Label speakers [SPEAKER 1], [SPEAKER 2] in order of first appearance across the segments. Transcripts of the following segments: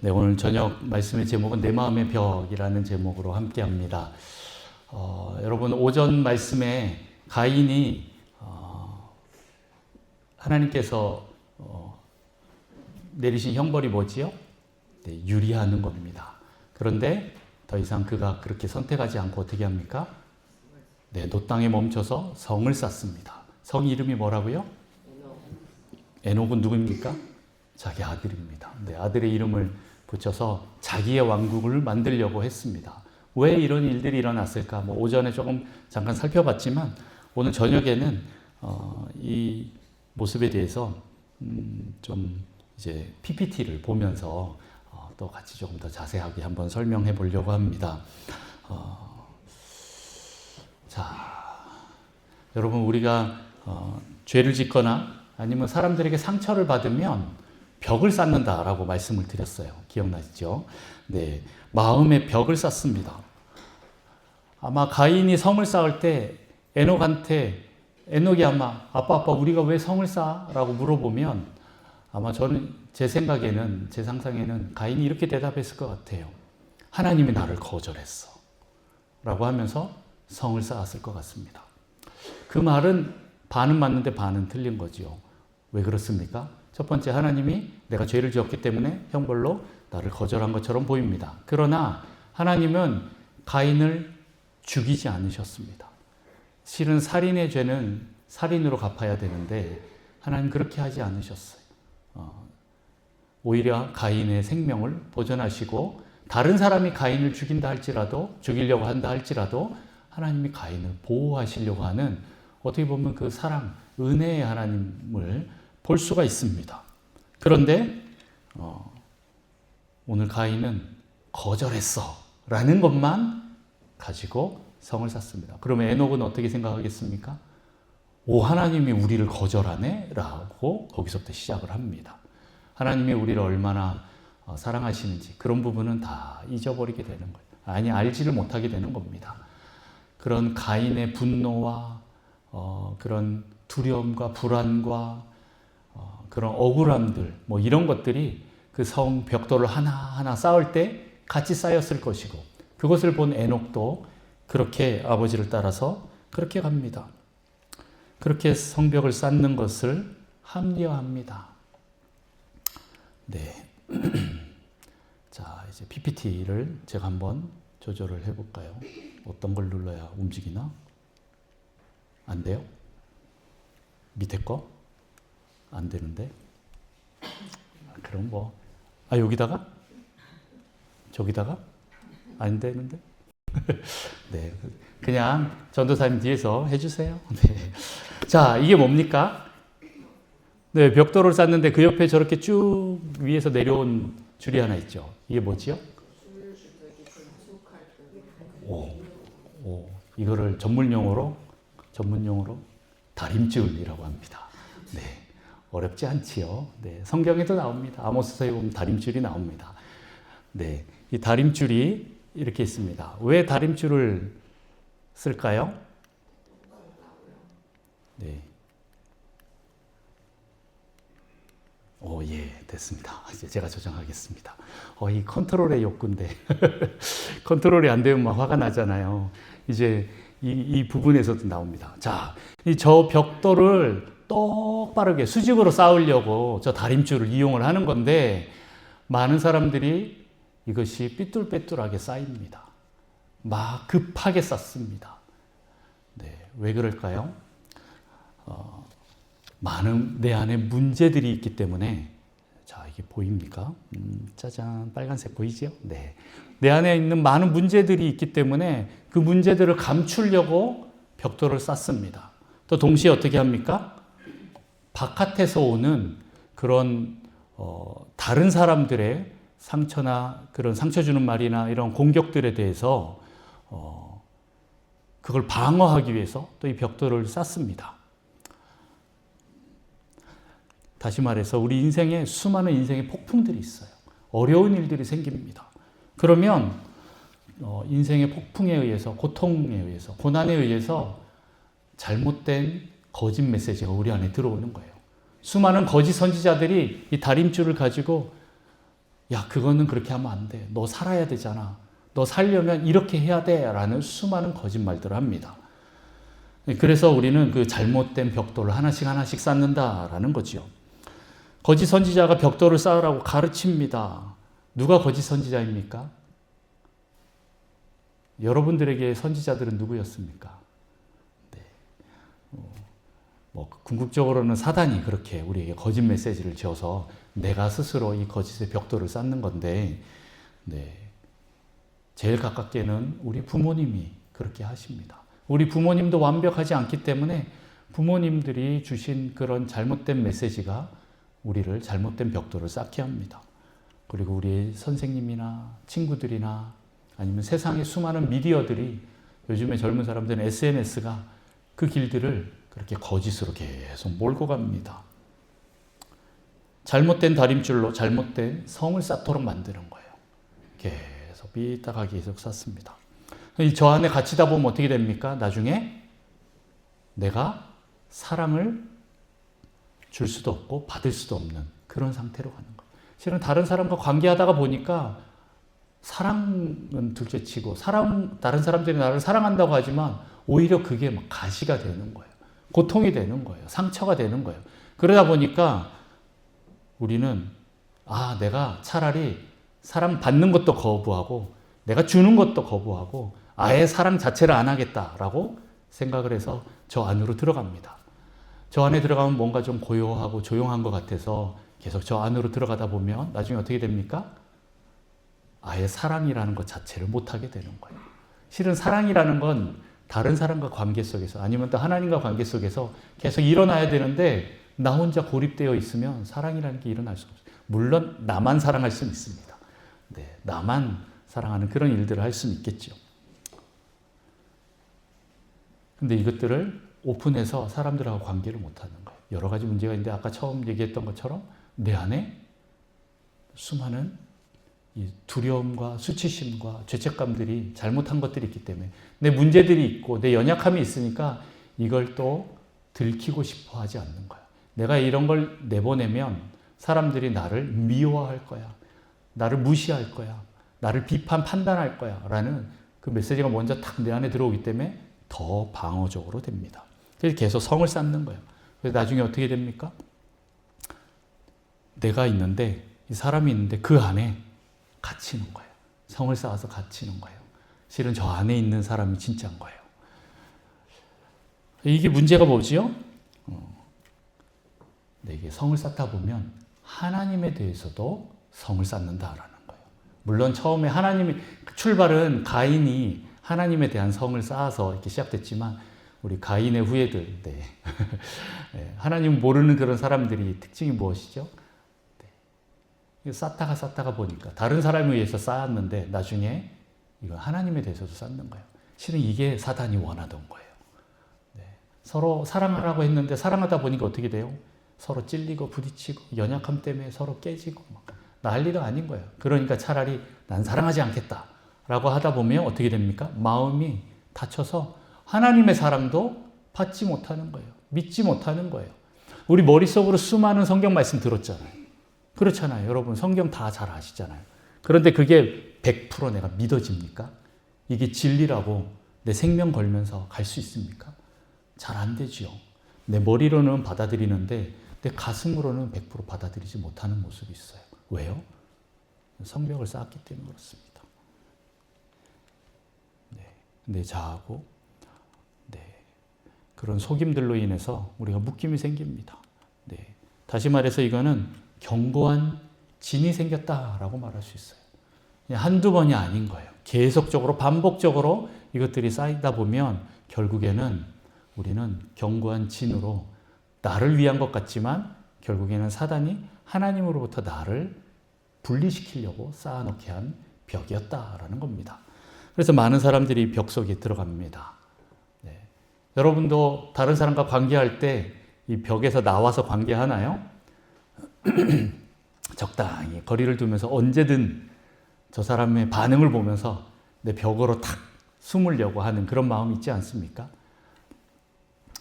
[SPEAKER 1] 네, 오늘 저녁 말씀의 제목은 내 마음의 벽이라는 제목으로 함께 합니다. 여러분, 오전 말씀에 가인이 하나님께서 내리신 형벌이 뭐지요? 네, 유리하는 겁니다. 그런데 더 이상 그가 그렇게 선택하지 않고 어떻게 합니까? 네, 노 땅에 멈춰서 성을 쌓습니다. 성 이름이 뭐라고요? 에녹은 누구입니까? 자기 아들입니다. 네, 아들의 이름을 붙여서 자기의 왕국을 만들려고 했습니다. 왜 이런 일들이 일어났을까? 오전에 조금 잠깐 살펴봤지만 오늘 저녁에는 이 모습에 대해서 좀 이제 PPT를 보면서 또 같이 조금 더 자세하게 한번 설명해 보려고 합니다. 자, 여러분, 우리가 죄를 짓거나 아니면 사람들에게 상처를 받으면 벽을 쌓는다라고 말씀을 드렸어요. 기억나시죠? 네, 마음의 벽을 쌓습니다. 아마 가인이 성을 쌓을 때 에녹이 아마 아빠 우리가 왜 성을 쌓아? 라고 물어보면 아마 저는 제 생각에는, 제 상상에는 가인이 이렇게 대답했을 것 같아요. 하나님이 나를 거절했어 라고 하면서 성을 쌓았을 것 같습니다. 그 말은 반은 맞는데 반은 틀린 거지요. 왜 그렇습니까? 첫 번째, 하나님이 내가 죄를 지었기 때문에 형벌로 나를 거절한 것처럼 보입니다. 그러나 하나님은 가인을 죽이지 않으셨습니다. 실은 살인의 죄는 살인으로 갚아야 되는데 하나님 그렇게 하지 않으셨어요. 오히려 가인의 생명을 보존하시고 다른 사람이 가인을 죽이려고 한다 할지라도 하나님이 가인을 보호하시려고 하는, 어떻게 보면 그 사랑, 은혜의 하나님을 볼 수가 있습니다. 그런데 오늘 가인은 거절했어 라는 것만 가지고 성을 쌓습니다. 그러면 에녹은 어떻게 생각하겠습니까? 하나님이 우리를 거절하네? 라고 거기서부터 시작을 합니다. 하나님이 우리를 얼마나 사랑하시는지 그런 부분은 다 잊어버리게 되는 거예요. 아니, 알지를 못하게 되는 겁니다. 그런 가인의 분노와 그런 두려움과 불안과 그런 억울함들, 이런 것들이 그 성 벽돌을 하나하나 쌓을 때 같이 쌓였을 것이고, 그것을 본 에녹도 그렇게 아버지를 따라서 그렇게 갑니다. 그렇게 성벽을 쌓는 것을 합리화합니다. 네. 자, 이제 PPT를 제가 한번 조절을 해볼까요? 어떤 걸 눌러야 움직이나? 안 돼요? 밑에 거? 안 되는데? 그럼 여기다가? 저기다가? 안 되는데? 네. 그냥 전도사님 뒤에서 해주세요. 네. 자, 이게 뭡니까? 네, 벽돌을 쌓는데 그 옆에 저렇게 쭉 위에서 내려온 줄이 하나 있죠. 이게 뭐지요? 이거를 전문용어로 다림줄이라고 합니다. 네. 어렵지 않지요. 네, 성경에도 나옵니다. 아모스서에 보면 다림줄이 나옵니다. 네, 이 다림줄이 이렇게 있습니다. 왜 다림줄을 쓸까요? 네. 예, 됐습니다. 이제 제가 조정하겠습니다. 이 컨트롤의 욕구인데 컨트롤이 안 되면 막 화가 나잖아요. 이제 이 부분에서도 나옵니다. 자, 저 벽돌을 똑바르게 수직으로 쌓으려고 저 다림줄을 이용을 하는 건데 많은 사람들이 이것이 삐뚤빼뚤하게 쌓입니다. 막 급하게 쌓습니다. 네, 왜 그럴까요? 많은 내 안에 문제들이 있기 때문에. 자, 이게 보입니까? 짜잔, 빨간색 보이죠? 네. 내 안에 있는 많은 문제들이 있기 때문에 그 문제들을 감추려고 벽돌을 쌓습니다. 또 동시에 어떻게 합니까? 바깥에서 오는 그런 다른 사람들의 상처나 그런 상처 주는 말이나 이런 공격들에 대해서 그걸 방어하기 위해서 또 이 벽돌을 쌓습니다. 다시 말해서 우리 인생에 수많은 인생의 폭풍들이 있어요. 어려운 일들이 생깁니다. 그러면 인생의 폭풍에 의해서, 고통에 의해서, 고난에 의해서 잘못된 거짓 메시지가 우리 안에 들어오는 거예요. 수많은 거짓 선지자들이 이 다림줄을 가지고 야, 그거는 그렇게 하면 안 돼. 너 살아야 되잖아. 너 살려면 이렇게 해야 돼. 라는 수많은 거짓말들을 합니다. 그래서 우리는 그 잘못된 벽돌을 하나씩 하나씩 쌓는다라는 거지요. 거짓 선지자가 벽돌을 쌓으라고 가르칩니다. 누가 거짓 선지자입니까? 여러분들에게 선지자들은 누구였습니까? 네. 궁극적으로는 사단이 그렇게 우리에게 거짓 메시지를 지어서 내가 스스로 이 거짓의 벽돌을 쌓는 건데, 네. 제일 가깝게는 우리 부모님이 그렇게 하십니다. 우리 부모님도 완벽하지 않기 때문에 부모님들이 주신 그런 잘못된 메시지가 우리를 잘못된 벽돌을 쌓게 합니다. 그리고 우리 선생님이나 친구들이나 아니면 세상의 수많은 미디어들이, 요즘에 젊은 사람들은 SNS가 그 길들을 그렇게 거짓으로 계속 몰고 갑니다. 잘못된 다림줄로 잘못된 성을 쌓도록 만드는 거예요. 계속 삐딱하게 계속 쌓습니다. 저 안에 갇히다 보면 어떻게 됩니까? 나중에 내가 사랑을 줄 수도 없고 받을 수도 없는 그런 상태로 가는 거예요. 실은 다른 사람과 관계하다가 보니까 사랑은 둘째치고 다른 사람들이 나를 사랑한다고 하지만 오히려 그게 막 가시가 되는 거예요. 고통이 되는 거예요. 상처가 되는 거예요. 그러다 보니까 우리는 내가 차라리 사랑 받는 것도 거부하고 내가 주는 것도 거부하고 아예 사랑 자체를 안 하겠다라고 생각을 해서 저 안으로 들어갑니다. 저 안에 들어가면 뭔가 좀 고요하고 조용한 것 같아서 계속 저 안으로 들어가다 보면 나중에 어떻게 됩니까? 아예 사랑이라는 것 자체를 못하게 되는 거예요. 실은 사랑이라는 건 다른 사람과 관계 속에서 아니면 또 하나님과 관계 속에서 계속 일어나야 되는데 나 혼자 고립되어 있으면 사랑이라는 게 일어날 수 없어요. 물론 나만 사랑할 수는 있습니다. 네, 나만 사랑하는 그런 일들을 할 수는 있겠죠. 근데 이것들을 오픈해서 사람들하고 관계를 못하는 거예요. 여러 가지 문제가 있는데 아까 처음 얘기했던 것처럼 내 안에 수많은 이 두려움과 수치심과 죄책감들이 잘못한 것들이 있기 때문에 내 문제들이 있고 내 연약함이 있으니까 이걸 또 들키고 싶어 하지 않는 거야. 내가 이런 걸 내보내면 사람들이 나를 미워할 거야. 나를 무시할 거야. 나를 판단할 거야. 라는 그 메시지가 먼저 탁 내 안에 들어오기 때문에 더 방어적으로 됩니다. 그래서 계속 성을 쌓는 거예요. 그래서 나중에 어떻게 됩니까? 내가 있는데, 이 사람이 있는데 그 안에 갇히는 거예요. 성을 쌓아서 갇히는 거예요. 실은 저 안에 있는 사람이 진짜인 거예요. 이게 문제가 뭐지요? 이게 성을 쌓다 보면 하나님에 대해서도 성을 쌓는다라는 거예요. 물론 처음에 출발은 가인이 하나님에 대한 성을 쌓아서 이렇게 시작됐지만 우리 가인의 후예들, 네. 하나님 모르는 그런 사람들이 특징이 무엇이죠? 네. 쌓다가 보니까 다른 사람에 의해서 쌓았는데 나중에 이거 하나님에 대해서도 쌓는 거예요. 실은 이게 사단이 원하던 거예요. 네. 서로 사랑하라고 했는데 사랑하다 보니까 어떻게 돼요? 서로 찔리고 부딪히고 연약함 때문에 서로 깨지고 막 난리가 아닌 거예요. 그러니까 차라리 난 사랑하지 않겠다 라고 하다 보면 어떻게 됩니까? 마음이 다쳐서 하나님의 사랑도 받지 못하는 거예요. 믿지 못하는 거예요. 우리 머릿속으로 수많은 성경 말씀 들었잖아요. 그렇잖아요. 여러분 성경 다 잘 아시잖아요. 그런데 그게 100% 내가 믿어집니까? 이게 진리라고 내 생명 걸면서 갈 수 있습니까? 잘 안 되지요. 내 머리로는 받아들이는데 내 가슴으로는 100% 받아들이지 못하는 모습이 있어요. 왜요? 성벽을 쌓았기 때문에 그렇습니다. 네. 내 자아고 그런 속임들로 인해서 우리가 묶임이 생깁니다. 네. 다시 말해서 이거는 견고한 진이 생겼다라고 말할 수 있어요. 한두 번이 아닌 거예요. 계속적으로 반복적으로 이것들이 쌓이다 보면 결국에는 우리는 견고한 진으로 나를 위한 것 같지만 결국에는 사단이 하나님으로부터 나를 분리시키려고 쌓아놓게 한 벽이었다라는 겁니다. 그래서 많은 사람들이 벽 속에 들어갑니다. 네. 여러분도 다른 사람과 관계할 때 이 벽에서 나와서 관계하나요? 적당히 거리를 두면서 언제든 저 사람의 반응을 보면서 내 벽으로 탁 숨으려고 하는 그런 마음이 있지 않습니까?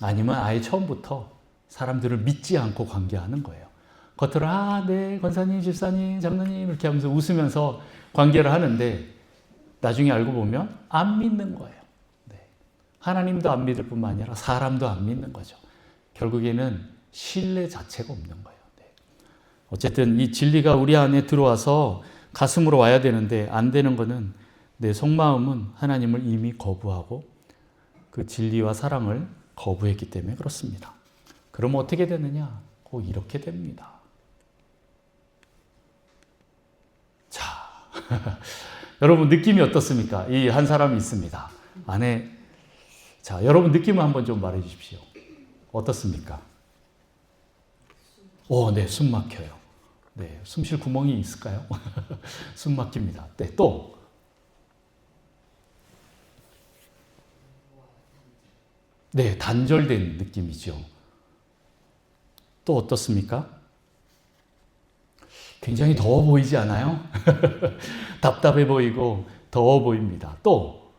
[SPEAKER 1] 아니면 아예 처음부터 사람들을 믿지 않고 관계하는 거예요. 겉으로 네, 권사님, 집사님, 장로님 이렇게 하면서 웃으면서 관계를 하는데 나중에 알고 보면 안 믿는 거예요. 네. 하나님도 안 믿을 뿐만 아니라 사람도 안 믿는 거죠. 결국에는 신뢰 자체가 없는 거예요. 네. 어쨌든 이 진리가 우리 안에 들어와서 가슴으로 와야 되는데 안 되는 거는 내 속마음은 하나님을 이미 거부하고 그 진리와 사랑을 거부했기 때문에 그렇습니다. 그럼 어떻게 되느냐? 꼭 이렇게 됩니다. 자, 여러분 느낌이 어떻습니까? 이 한 사람이 있습니다. 안에 자, 여러분 느낌을 한번 좀 말해 주십시오. 어떻습니까? 네, 숨 막혀요. 네, 숨 쉴 구멍이 있을까요? 숨 막힙니다. 네, 또 네, 단절된 느낌이죠. 또 어떻습니까? 굉장히 더워 보이지 않아요? 답답해 보이고 더워 보입니다. 또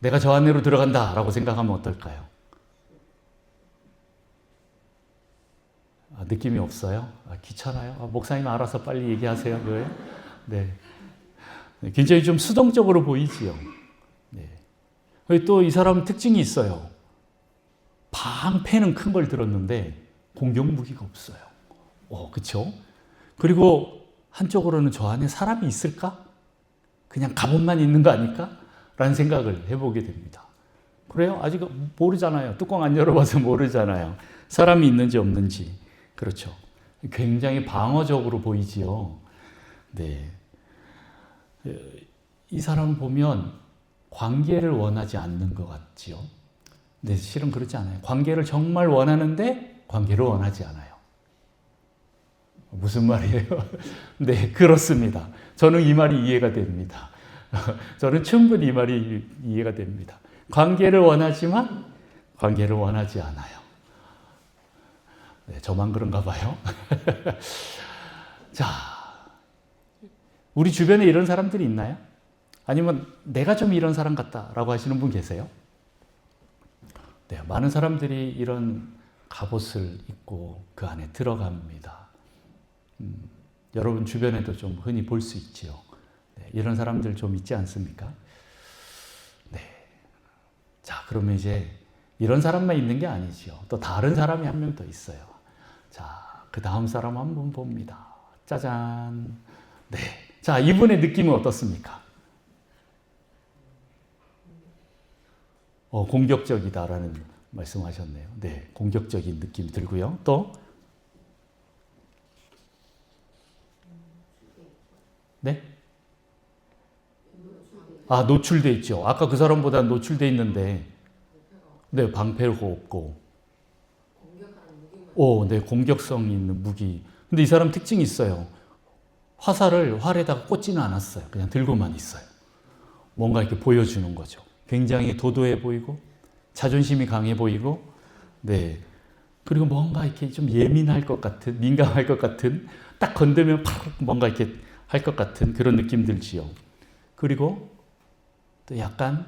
[SPEAKER 1] 내가 저 안으로 들어간다라고 생각하면 어떨까요? 느낌이 없어요? 귀찮아요? 목사님 알아서 빨리 얘기하세요. 왜? 네. 굉장히 좀 수동적으로 보이지요. 네. 또 이 사람 특징이 있어요. 방패는 큰 걸 들었는데 공격 무기가 없어요. 그렇죠? 그리고 한쪽으로는 저 안에 사람이 있을까? 그냥 갑옷만 있는 거 아닐까? 라는 생각을 해보게 됩니다. 그래요? 아직 모르잖아요. 뚜껑 안 열어봐서 모르잖아요. 사람이 있는지 없는지. 그렇죠. 굉장히 방어적으로 보이지요. 네. 이 사람을 보면 관계를 원하지 않는 것 같지요. 근데 실은 그렇지 않아요. 관계를 정말 원하는데 관계를 원하지 않아요. 무슨 말이에요? 네, 그렇습니다. 저는 이 말이 이해가 됩니다. 저는 충분히 이 말이 이해가 됩니다. 관계를 원하지만 관계를 원하지 않아요. 네, 저만 그런가 봐요. 자, 우리 주변에 이런 사람들이 있나요? 아니면 내가 좀 이런 사람 같다라고 하시는 분 계세요? 네, 많은 사람들이 이런 갑옷을 입고 그 안에 들어갑니다. 여러분 주변에도 좀 흔히 볼 수 있지요. 네, 이런 사람들 좀 있지 않습니까? 네. 자, 그러면 이제 이런 사람만 있는 게 아니지요. 또 다른 사람이 한 명 더 있어요. 자, 그 다음 사람 한번 봅니다. 짜잔. 네. 자, 이분의 느낌은 어떻습니까? 공격적이다라는 말씀하셨네요. 네, 공격적인 느낌이 들고요. 또 네? 노출돼 있죠. 아까 그 사람보다 노출돼 있는데 네, 방패가 없고 네, 공격성 있는 무기. 근데 이 사람 특징이 있어요. 화살을 활에다가 꽂지는 않았어요. 그냥 들고만 있어요. 뭔가 이렇게 보여주는 거죠. 굉장히 도도해 보이고 자존심이 강해 보이고 네. 그리고 뭔가 이렇게 좀 예민할 것 같은, 민감할 것 같은, 딱 건들면 팍 뭔가 이렇게 할 것 같은 그런 느낌 들지요. 그리고 또 약간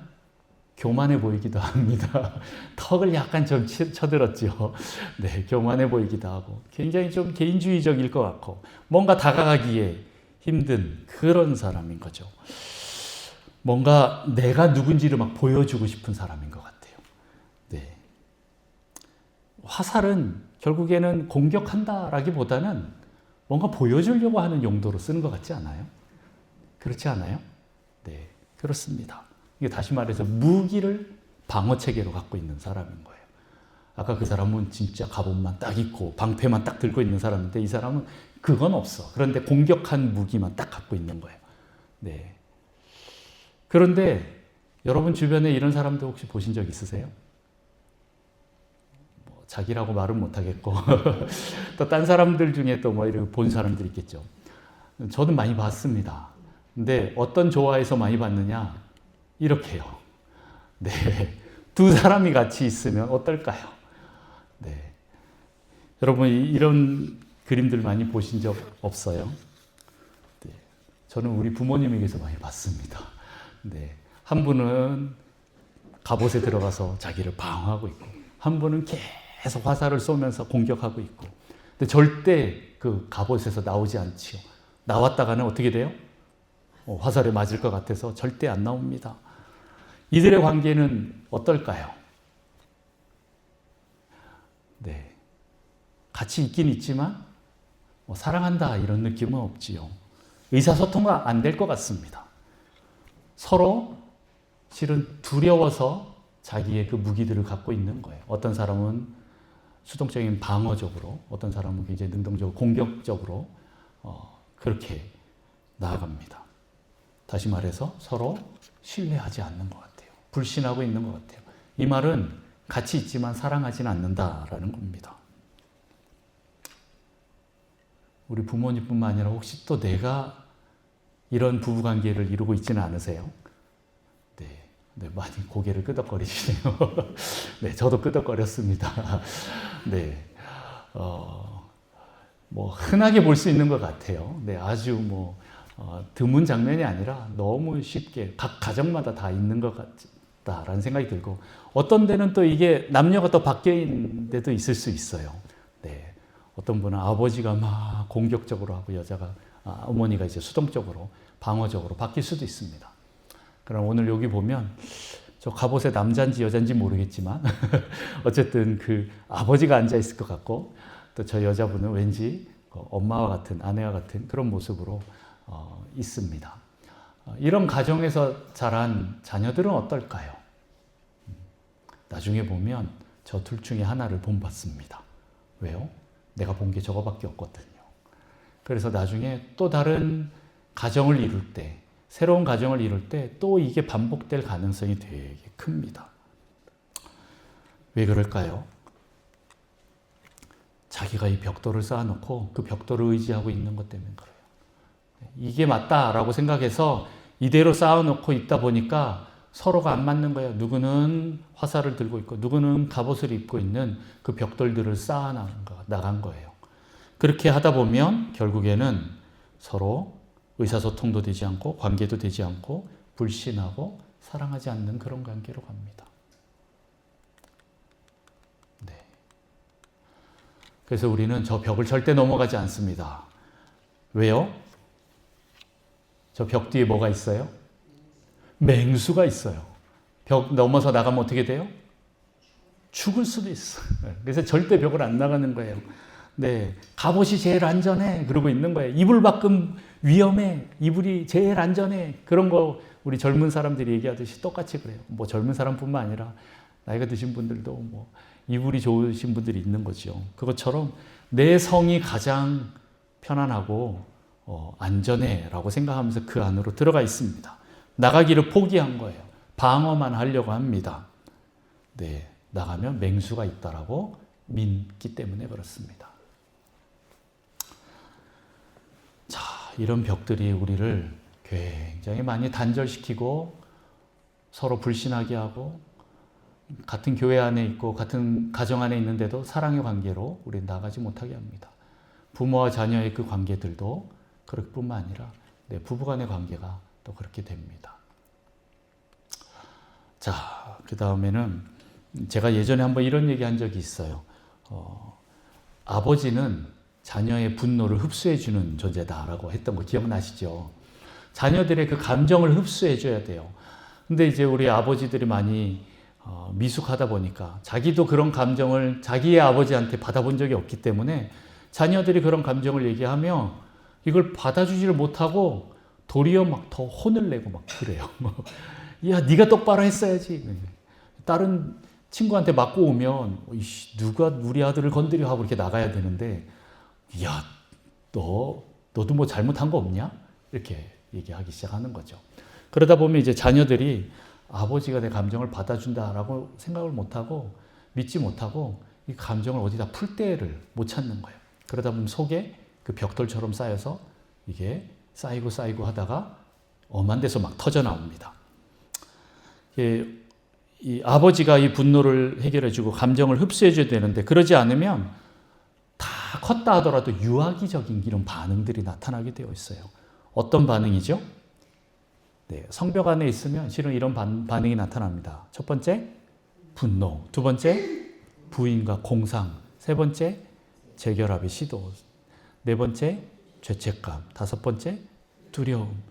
[SPEAKER 1] 교만해 보이기도 합니다. 턱을 약간 좀 쳐들었죠. 네, 교만해 보이기도 하고 굉장히 좀 개인주의적일 것 같고 뭔가 다가가기에 힘든 그런 사람인 거죠. 뭔가 내가 누군지를 막 보여주고 싶은 사람인 것 같아요. 네. 화살은 결국에는 공격한다라기보다는 뭔가 보여주려고 하는 용도로 쓰는 것 같지 않아요? 그렇지 않아요? 네, 그렇습니다. 이게 다시 말해서 무기를 방어 체계로 갖고 있는 사람인 거예요. 아까 그 사람은 진짜 갑옷만 딱 입고 방패만 딱 들고 있는 사람인데 이 사람은 그건 없어. 그런데 공격한 무기만 딱 갖고 있는 거예요. 네. 그런데 여러분 주변에 이런 사람들 혹시 보신 적 있으세요? 자기라고 말은 못하겠고 또 딴 사람들 중에 또 뭐 이렇게 본 사람들이 있겠죠. 저는 많이 봤습니다. 근데 어떤 조화에서 많이 봤느냐? 이렇게요. 네, 두 사람이 같이 있으면 어떨까요? 네, 여러분 이런 그림들 많이 보신 적 없어요? 네, 저는 우리 부모님에게서 많이 봤습니다. 네, 한 분은 갑옷에 들어가서 자기를 방어하고 있고 한 분은 계속 화살을 쏘면서 공격하고 있고 근데 절대 그 갑옷에서 나오지 않지요. 나왔다가는 어떻게 돼요? 화살에 맞을 것 같아서 절대 안 나옵니다. 이들의 관계는 어떨까요? 네. 같이 있긴 있지만 사랑한다 이런 느낌은 없지요. 의사소통가 안 될 것 같습니다. 서로 실은 두려워서 자기의 그 무기들을 갖고 있는 거예요. 어떤 사람은 수동적인 방어적으로, 어떤 사람은 굉장히 능동적으로, 공격적으로 그렇게 나아갑니다. 다시 말해서 서로 신뢰하지 않는 것 같아요. 불신하고 있는 것 같아요. 이 말은 같이 있지만 사랑하지는 않는다라는 겁니다. 우리 부모님뿐만 아니라 혹시 또 내가 이런 부부관계를 이루고 있지는 않으세요? 네, 많이 고개를 끄덕거리시네요. 네, 저도 끄덕거렸습니다. 네, 뭐 흔하게 볼 수 있는 것 같아요. 네, 아주 뭐 드문 장면이 아니라 너무 쉽게 각 가정마다 다 있는 것 같다라는 생각이 들고, 어떤 데는 또 이게 남녀가 또 바뀌어 있는 데도 있을 수 있어요. 네, 어떤 분은 아버지가 막 공격적으로 하고 어머니가 이제 수동적으로 방어적으로 바뀔 수도 있습니다. 그럼 오늘 여기 보면 저 갑옷의 남자인지 여자인지 모르겠지만 어쨌든 그 아버지가 앉아 있을 것 같고, 또 저 여자분은 왠지 엄마와 같은, 아내와 같은 그런 모습으로 있습니다. 이런 가정에서 자란 자녀들은 어떨까요? 나중에 보면 저 둘 중에 하나를 본받습니다. 왜요? 내가 본 게 저거밖에 없거든요. 그래서 나중에 또 다른 가정을 이룰 때, 새로운 가정을 이룰 때 또 이게 반복될 가능성이 되게 큽니다. 왜 그럴까요? 자기가 이 벽돌을 쌓아놓고 그 벽돌을 의지하고 있는 것 때문에 그래요. 이게 맞다라고 생각해서 이대로 쌓아놓고 있다 보니까 서로가 안 맞는 거예요. 누구는 화살을 들고 있고 누구는 갑옷을 입고 있는 그 벽돌들을 쌓아나간 거예요. 그렇게 하다 보면 결국에는 서로 의사소통도 되지 않고 관계도 되지 않고 불신하고 사랑하지 않는 그런 관계로 갑니다. 네. 그래서 우리는 저 벽을 절대 넘어가지 않습니다. 왜요? 저 벽 뒤에 뭐가 있어요? 맹수가 있어요. 벽 넘어서 나가면 어떻게 돼요? 죽을 수도 있어. 그래서 절대 벽을 안 나가는 거예요. 네, 갑옷이 제일 안전해. 그러고 있는 거예요. 이불 밖은 위험해. 이불이 제일 안전해. 그런 거 우리 젊은 사람들이 얘기하듯이 똑같이 그래요. 뭐 젊은 사람뿐만 아니라 나이가 드신 분들도 뭐 이불이 좋으신 분들이 있는 거죠. 그것처럼 내 성이 가장 편안하고 안전해라고 생각하면서 그 안으로 들어가 있습니다. 나가기를 포기한 거예요. 방어만 하려고 합니다. 네, 나가면 맹수가 있다라고 믿기 때문에 그렇습니다. 자, 이런 벽들이 우리를 굉장히 많이 단절시키고 서로 불신하게 하고, 같은 교회 안에 있고 같은 가정 안에 있는데도 사랑의 관계로 우리는 나가지 못하게 합니다. 부모와 자녀의 그 관계들도 그럴 뿐만 아니라 부부간의 관계가 또 그렇게 됩니다. 자, 그 다음에는 제가 예전에 한번 이런 얘기 한 적이 있어요. 아버지는 자녀의 분노를 흡수해주는 존재다라고 했던 거 기억나시죠? 자녀들의 그 감정을 흡수해줘야 돼요. 근데 이제 우리 아버지들이 많이 미숙하다 보니까 자기도 그런 감정을 자기의 아버지한테 받아본 적이 없기 때문에 자녀들이 그런 감정을 얘기하면 이걸 받아주지를 못하고 도리어 막 더 혼을 내고 막 그래요. 야, 네가 똑바로 했어야지. 다른 친구한테 맞고 오면 누가 우리 아들을 건드려 하고 이렇게 나가야 되는데, 야, 너도 뭐 잘못한 거 없냐? 이렇게 얘기하기 시작하는 거죠. 그러다 보면 이제 자녀들이 아버지가 내 감정을 받아준다라고 생각을 못하고 믿지 못하고 이 감정을 어디다 풀 데를 못 찾는 거예요. 그러다 보면 속에 그 벽돌처럼 쌓여서 이게 쌓이고 하다가 엄한 데서 막 터져 나옵니다. 이 아버지가 이 분노를 해결해주고 감정을 흡수해줘야 되는데, 그러지 않으면 다 컸다 하더라도 유아기적인 이런 반응들이 나타나게 되어 있어요. 어떤 반응이죠? 네, 성벽 안에 있으면 실은 이런 반응이 나타납니다. 첫 번째, 분노. 두 번째, 부인과 공상. 세 번째, 재결합의 시도. 네 번째, 죄책감. 다섯 번째, 두려움.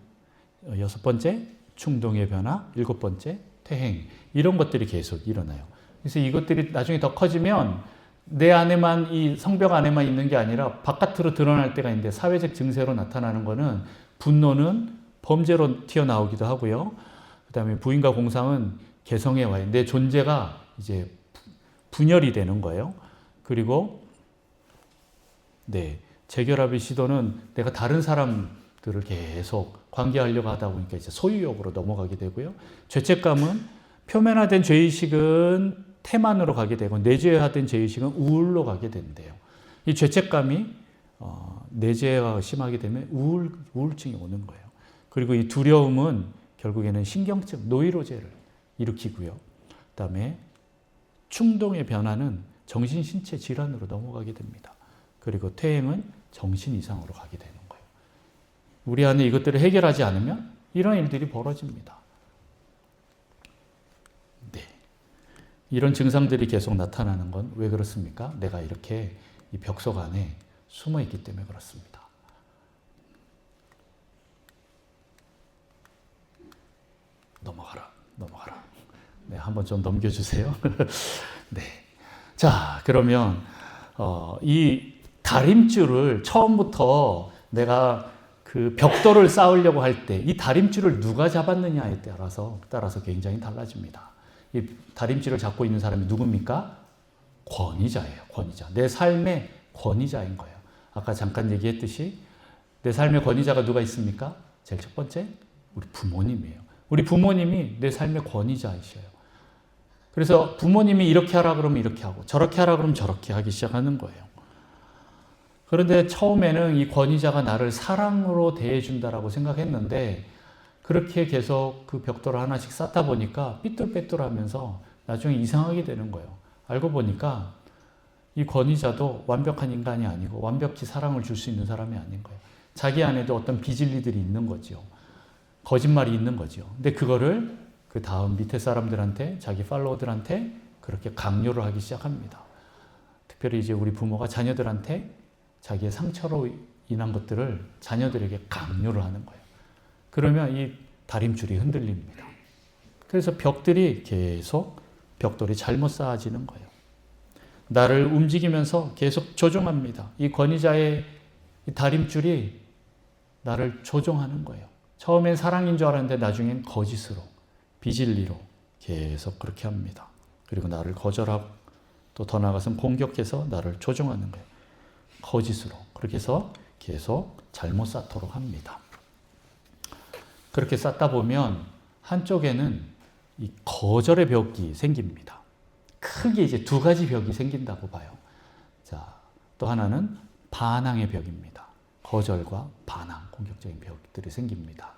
[SPEAKER 1] 여섯 번째, 충동의 변화. 일곱 번째, 퇴행. 이런 것들이 계속 일어나요. 그래서 이것들이 나중에 더 커지면 내 안에만, 이 성벽 안에만 있는 게 아니라 바깥으로 드러날 때가 있는데, 사회적 증세로 나타나는 거는 분노는 범죄로 튀어나오기도 하고요. 그 다음에 부인과 공상은 개성에 와요. 내 존재가 이제 분열이 되는 거예요. 그리고 네, 재결합의 시도는 내가 다른 사람들을 계속 관계하려고 하다 보니까 이제 소유욕으로 넘어가게 되고요. 죄책감은 표면화된 죄의식은 태만으로 가게 되고, 내재화된 죄의식은 우울로 가게 된대요. 이 죄책감이 내재화가 심하게 되면 우울증이 오는 거예요. 그리고 이 두려움은 결국에는 신경증, 노이로제를 일으키고요. 그 다음에 충동의 변화는 정신, 신체 질환으로 넘어가게 됩니다. 그리고 퇴행은 정신 이상으로 가게 되는 거예요. 우리 안에 이것들을 해결하지 않으면 이런 일들이 벌어집니다. 네. 이런 증상들이 계속 나타나는 건 왜 그렇습니까? 내가 이렇게 이 벽 속 안에 숨어 있기 때문에 그렇습니다. 넘어가라. 네, 한번 좀 넘겨주세요. 네. 자, 그러면 이 다림줄을 처음부터 내가 그 벽돌을 쌓으려고 할 때 이 다림줄을 누가 잡았느냐에 따라서 굉장히 달라집니다. 이 다림줄을 잡고 있는 사람이 누굽니까? 권위자예요. 권위자. 내 삶의 권위자인 거예요. 아까 잠깐 얘기했듯이 내 삶의 권위자가 누가 있습니까? 제일 첫 번째, 우리 부모님이에요. 우리 부모님이 내 삶의 권위자이셔요. 그래서 부모님이 이렇게 하라 그러면 이렇게 하고, 저렇게 하라 그러면 저렇게 하기 시작하는 거예요. 그런데 처음에는 이 권위자가 나를 사랑으로 대해준다라고 생각했는데, 그렇게 계속 그 벽돌을 하나씩 쌓다 보니까 삐뚤빼뚤하면서 나중에 이상하게 되는 거예요. 알고 보니까 이 권위자도 완벽한 인간이 아니고 완벽히 사랑을 줄 수 있는 사람이 아닌 거예요. 자기 안에도 어떤 비진리들이 있는 거죠. 거짓말이 있는 거죠. 근데 그거를 그 다음 밑에 사람들한테, 자기 팔로워들한테 그렇게 강요를 하기 시작합니다. 특별히 이제 우리 부모가 자녀들한테 자기의 상처로 인한 것들을 자녀들에게 강요를 하는 거예요. 그러면 이 다림줄이 흔들립니다. 그래서 벽돌이 잘못 쌓아지는 거예요. 나를 움직이면서 계속 조종합니다. 이 권위자의 이 다림줄이 나를 조종하는 거예요. 처음엔 사랑인 줄 알았는데 나중엔 거짓으로, 비진리로 계속 그렇게 합니다. 그리고 나를 거절하고 또 더 나아가서는 공격해서 나를 조종하는 거예요. 거짓으로. 그렇게 해서 계속 잘못 쌓도록 합니다. 그렇게 쌓다 보면 한쪽에는 이 거절의 벽이 생깁니다. 크게 이제 두 가지 벽이 생긴다고 봐요. 자, 또 하나는 반항의 벽입니다. 거절과 반항, 공격적인 벽들이 생깁니다.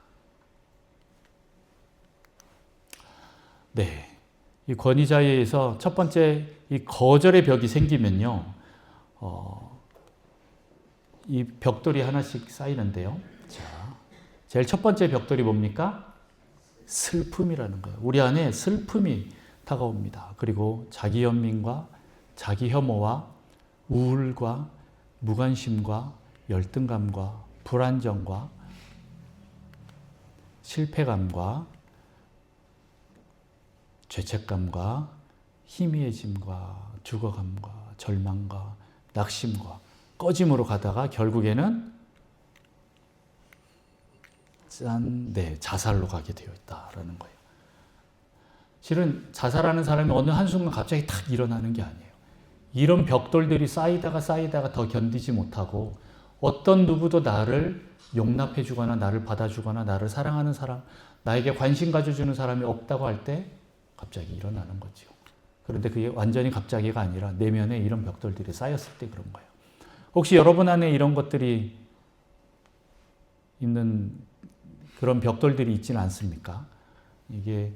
[SPEAKER 1] 네. 이 권위자에 의해서 첫 번째 이 거절의 벽이 생기면요, 이 벽돌이 하나씩 쌓이는데요. 자, 제일 첫 번째 벽돌이 뭡니까? 슬픔이라는 거예요. 우리 안에 슬픔이 다가옵니다. 그리고 자기 연민과 자기 혐오와 우울과 무관심과 열등감과 불안정과 실패감과 죄책감과 희미해짐과 죽어감과 절망과 낙심과 꺼짐으로 가다가 결국에는 자살로 가게 되어 있다라는 거예요. 실은 자살하는 사람이 어느 한순간 갑자기 탁 일어나는 게 아니에요. 이런 벽돌들이 쌓이다가 더 견디지 못하고 어떤 누구도 나를 용납해 주거나 나를 받아주거나 나를 사랑하는 사람, 나에게 관심 가져주는 사람이 없다고 할 때 갑자기 일어나는 거죠. 그런데 그게 완전히 갑자기가 아니라 내면에 이런 벽돌들이 쌓였을 때 그런 거예요. 혹시 여러분 안에 이런 것들이 있는 그런 벽돌들이 있지는 않습니까? 이게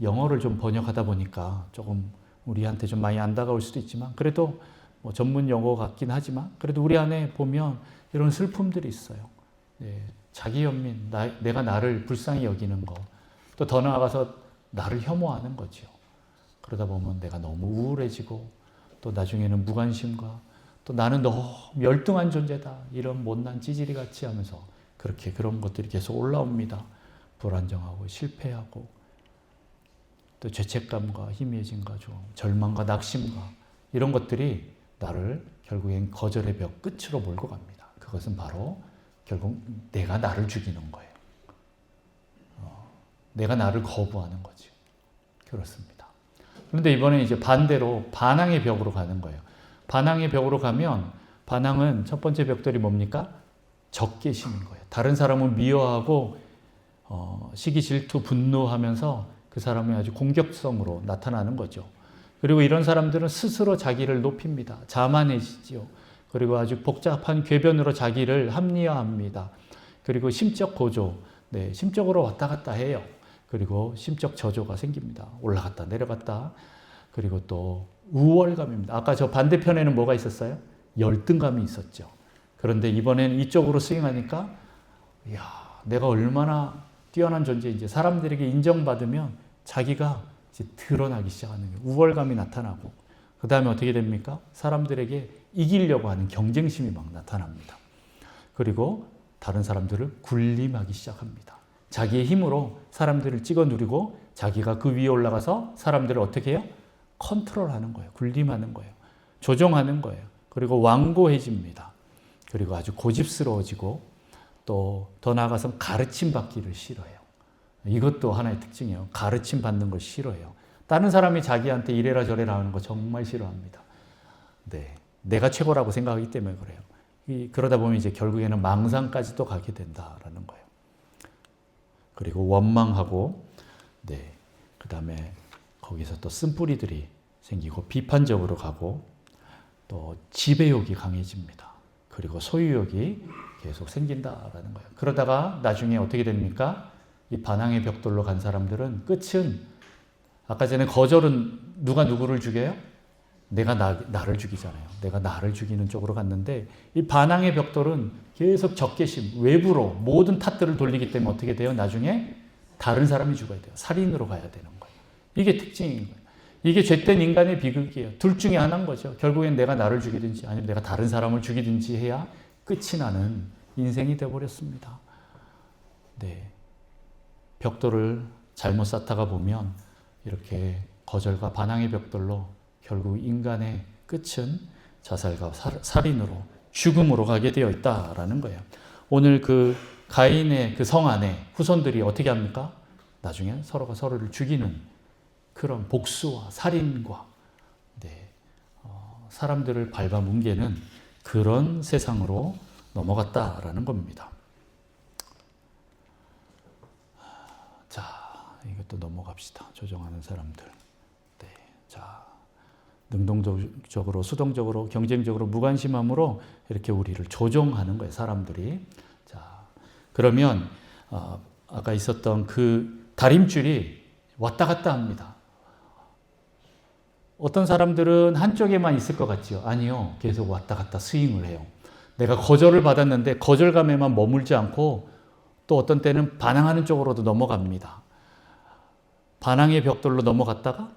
[SPEAKER 1] 영어를 좀 번역하다 보니까 조금 우리한테 좀 많이 안 다가올 수도 있지만, 그래도 뭐 전문 용어 같긴 하지만 그래도 우리 안에 보면 이런 슬픔들이 있어요. 네, 자기 연민, 내가 나를 불쌍히 여기는 거, 또 더 나아가서 나를 혐오하는 거죠. 그러다 보면 내가 너무 우울해지고 또 나중에는 무관심과 또 나는 너무 열등한 존재다. 이런 못난 찌질이 같이 하면서 그렇게 그런 것들이 계속 올라옵니다. 불안정하고 실패하고 또 죄책감과 희미해짐과 절망과 낙심과 이런 것들이 나를 결국엔 거절의 벽 끝으로 몰고 갑니다. 그것은 바로 결국 내가 나를 죽이는 거예요. 내가 나를 거부하는 거죠. 그렇습니다. 그런데 이번에 이제 반대로 반항의 벽으로 가는 거예요. 반항의 벽으로 가면 반항은 첫 번째 벽돌이 뭡니까? 적개심인 거예요. 다른 사람을 미워하고 시기, 질투, 분노하면서 그 사람이 아주 공격성으로 나타나는 거죠. 그리고 이런 사람들은 스스로 자기를 높입니다. 자만해지죠. 그리고 아주 복잡한 궤변으로 자기를 합리화합니다. 그리고 심적 고조, 심적으로 왔다 갔다 해요. 그리고 심적 저조가 생깁니다. 올라갔다 내려갔다. 그리고 또 우월감입니다. 아까 저 반대편에는 뭐가 있었어요? 열등감이 있었죠. 그런데 이번에는 이쪽으로 스윙하니까 이야, 내가 얼마나 뛰어난 존재인지 사람들에게 인정받으면 자기가 이제 드러나기 시작하는 거예요. 우월감이 나타나고 그 다음에 어떻게 됩니까? 사람들에게 이기려고 하는 경쟁심이 막 나타납니다. 그리고 다른 사람들을 군림하기 시작합니다. 자기의 힘으로 사람들을 찍어 누리고 자기가 그 위에 올라가서 사람들을 어떻게 해요? 컨트롤하는 거예요. 군림하는 거예요. 조종하는 거예요. 그리고 완고해집니다. 그리고 아주 고집스러워지고 또 더 나아가서 가르침 받기를 싫어해요. 이것도 하나의 특징이에요. 가르침 받는 걸 싫어해요. 다른 사람이 자기한테 이래라 저래라 하는 거 정말 싫어합니다. 내가 최고라고 생각하기 때문에 그래요. 그러다 보면 이제 결국에는 망상까지도 가게 된다라는 거예요. 그리고 원망하고, 그 다음에 거기서 또 쓴뿌리들이 생기고 비판적으로 가고 또 지배욕이 강해집니다. 그리고 소유욕이 계속 생긴다라는 거예요. 그러다가 나중에 어떻게 됩니까? 이 반항의 벽돌로 간 사람들은 끝은 아까 전에 거절은 누가 누구를 죽여요? 내가 나를 죽이잖아요. 내가 나를 죽이는 쪽으로 갔는데 이 반항의 벽돌은 계속 적개심, 외부로 모든 탓들을 돌리기 때문에 어떻게 돼요? 나중에 다른 사람이 죽어야 돼요. 살인으로 가야 되는 거예요. 이게 특징인 거예요. 이게 죄된 인간의 비극이에요. 둘 중에 하나인 거죠. 결국엔 내가 나를 죽이든지 아니면 내가 다른 사람을 죽이든지 해야 끝이 나는 인생이 되어버렸습니다. 벽돌을 잘못 쌓다가 보면 이렇게 거절과 반항의 벽돌로 결국 인간의 끝은 자살과 살인으로 죽음으로 가게 되어 있다라는 거예요. 오늘 그 가인의 그 성 안에 후손들이 어떻게 합니까? 나중에 서로가 서로를 죽이는 그런 복수와 살인과 사람들을 밟아뭉개는 그런 세상으로 넘어갔다라는 겁니다. 자, 이것도 넘어갑시다. 조종하는 사람들. 자, 능동적으로, 수동적으로, 경쟁적으로, 무관심함으로 이렇게 우리를 조종하는 거예요, 사람들이. 자, 그러면 아까 있었던 그 다림줄이 왔다 갔다 합니다. 어떤 사람들은 한쪽에만 있을 것 같지요? 아니요. 계속 왔다 갔다 스윙을 해요. 내가 거절을 받았는데 거절감에만 머물지 않고 또 어떤 때는 반항하는 쪽으로도 넘어갑니다. 반항의 벽돌로 넘어갔다가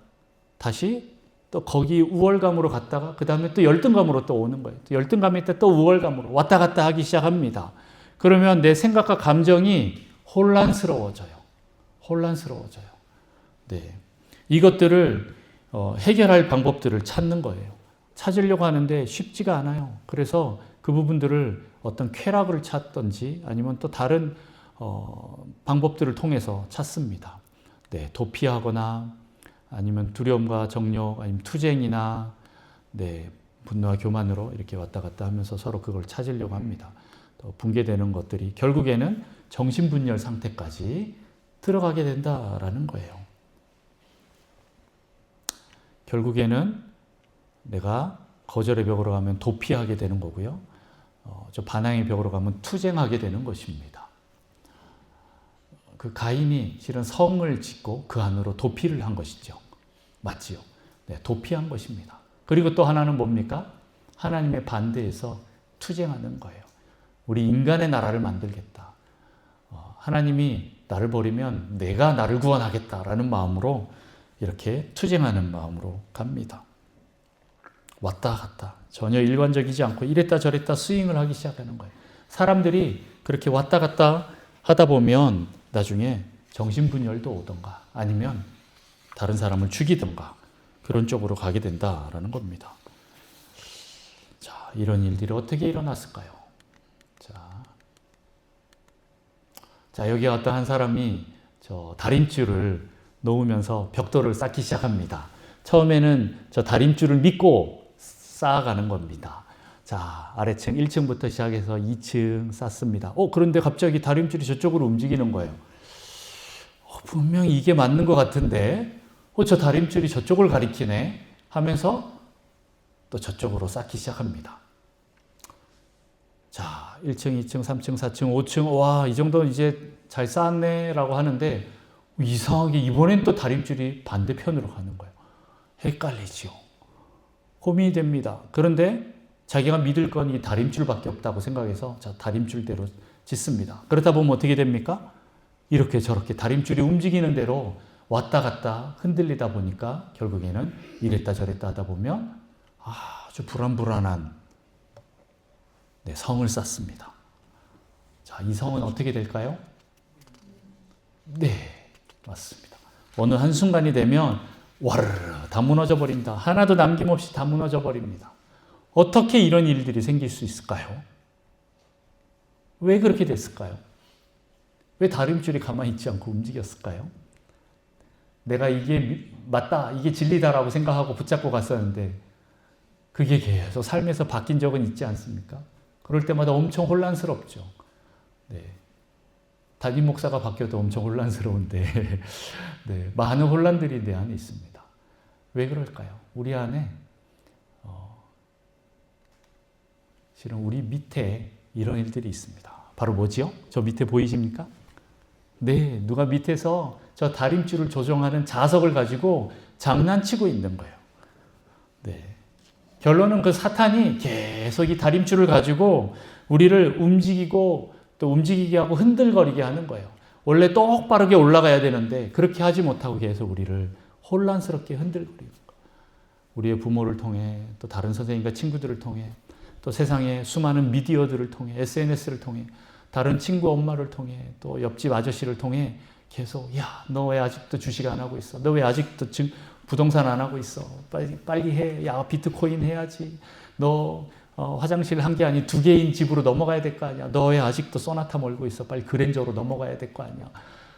[SPEAKER 1] 다시 또 거기 우월감으로 갔다가 그 다음에 또 열등감으로 또 오는 거예요. 또 열등감이 있다 또 우월감으로 왔다 갔다 하기 시작합니다. 그러면 내 생각과 감정이 혼란스러워져요. 이것들을 해결할 방법들을 찾는 거예요. 찾으려고 하는데 쉽지가 않아요. 그래서 그 부분들을 어떤 쾌락을 찾든지 아니면 또 다른 방법들을 통해서 찾습니다. 도피하거나 아니면 두려움과 정욕 아니면 투쟁이나 분노와 교만으로 이렇게 왔다 갔다 하면서 서로 그걸 찾으려고 합니다. 또 붕괴되는 것들이 결국에는 정신분열 상태까지 들어가게 된다라는 거예요. 결국에는 내가 거절의 벽으로 가면 도피하게 되는 거고요. 저 반항의 벽으로 가면 투쟁하게 되는 것입니다. 그 가인이 실은 성을 짓고 그 안으로 도피를 한 것이죠. 맞지요? 도피한 것입니다. 그리고 또 하나는 뭡니까? 하나님의 반대에서 투쟁하는 거예요. 우리 인간의 나라를 만들겠다. 하나님이 나를 버리면 내가 나를 구원하겠다라는 마음으로 이렇게 투쟁하는 마음으로 갑니다. 왔다 갔다 전혀 일관적이지 않고 이랬다 저랬다 스윙을 하기 시작하는 거예요. 사람들이 그렇게 왔다 갔다 하다 보면 나중에 정신분열도 오던가 아니면 다른 사람을 죽이던가 그런 쪽으로 가게 된다라는 겁니다. 자, 이런 일들이 어떻게 일어났을까요? 자, 여기 어떤 한 사람이 저 다림줄을 놓으면서 벽돌을 쌓기 시작합니다. 처음에는 저 다림줄을 믿고 쌓아가는 겁니다. 자, 아래층 1층부터 시작해서 2층 쌓습니다. 그런데 갑자기 다림줄이 저쪽으로 움직이는 거예요. 분명히 이게 맞는 것 같은데, 저 다림줄이 저쪽을 가리키네 하면서 또 저쪽으로 쌓기 시작합니다. 자, 1층, 2층, 3층, 4층, 5층, 와, 이 정도는 이제 잘 쌓았네 라고 하는데 이상하게 이번엔 또 다림줄이 반대편으로 가는 거예요. 헷갈리지요. 고민이 됩니다. 그런데 자기가 믿을 건 이 다림줄밖에 없다고 생각해서 자, 다림줄대로 짓습니다. 그러다 보면 어떻게 됩니까? 이렇게 저렇게 다림줄이 움직이는 대로 왔다 갔다 흔들리다 보니까 결국에는 이랬다 저랬다 하다 보면 아주 불안불안한 성을 쌓습니다. 자, 이 성은 어떻게 될까요? 네, 맞습니다. 어느 한순간이 되면 와르르 다 무너져 버린다. 하나도 남김없이 다 무너져 버립니다. 어떻게 이런 일들이 생길 수 있을까요? 왜 그렇게 됐을까요? 왜 다림줄이 가만히 있지 않고 움직였을까요? 내가 이게 맞다, 이게 진리다라고 생각하고 붙잡고 갔었는데 그게 계속 삶에서 바뀐 적은 있지 않습니까? 그럴 때마다 엄청 혼란스럽죠. 네. 담임 목사가 바뀌어도 엄청 혼란스러운데 네, 많은 혼란들이 내 안에 있습니다. 왜 그럴까요? 우리 안에 실은 우리 밑에 이런 일들이 있습니다. 바로 뭐지요? 저 밑에 보이십니까? 네, 누가 밑에서 저 다림줄을 조종하는 자석을 가지고 장난치고 있는 거예요. 네. 결론은 그 사탄이 계속 이 다림줄을 가지고 우리를 움직이고 또 움직이게 하고 흔들거리게 하는 거예요. 원래 똑바르게 올라가야 되는데 그렇게 하지 못하고 계속 우리를 혼란스럽게 흔들거리는 거예요. 우리의 부모를 통해 또 다른 선생님과 친구들을 통해 또 세상의 수많은 미디어들을 통해 SNS를 통해 다른 친구 엄마를 통해 또 옆집 아저씨를 통해 계속 야, 너 왜 아직도 주식 안 하고 있어? 너 왜 아직도 부동산 안 하고 있어? 빨리 해. 야, 비트코인 해야지. 너 화장실 한 개 아니 2개인 집으로 넘어가야 될 거 아니야. 너 왜 아직도 소나타 몰고 있어? 빨리 그랜저로 넘어가야 될 거 아니야.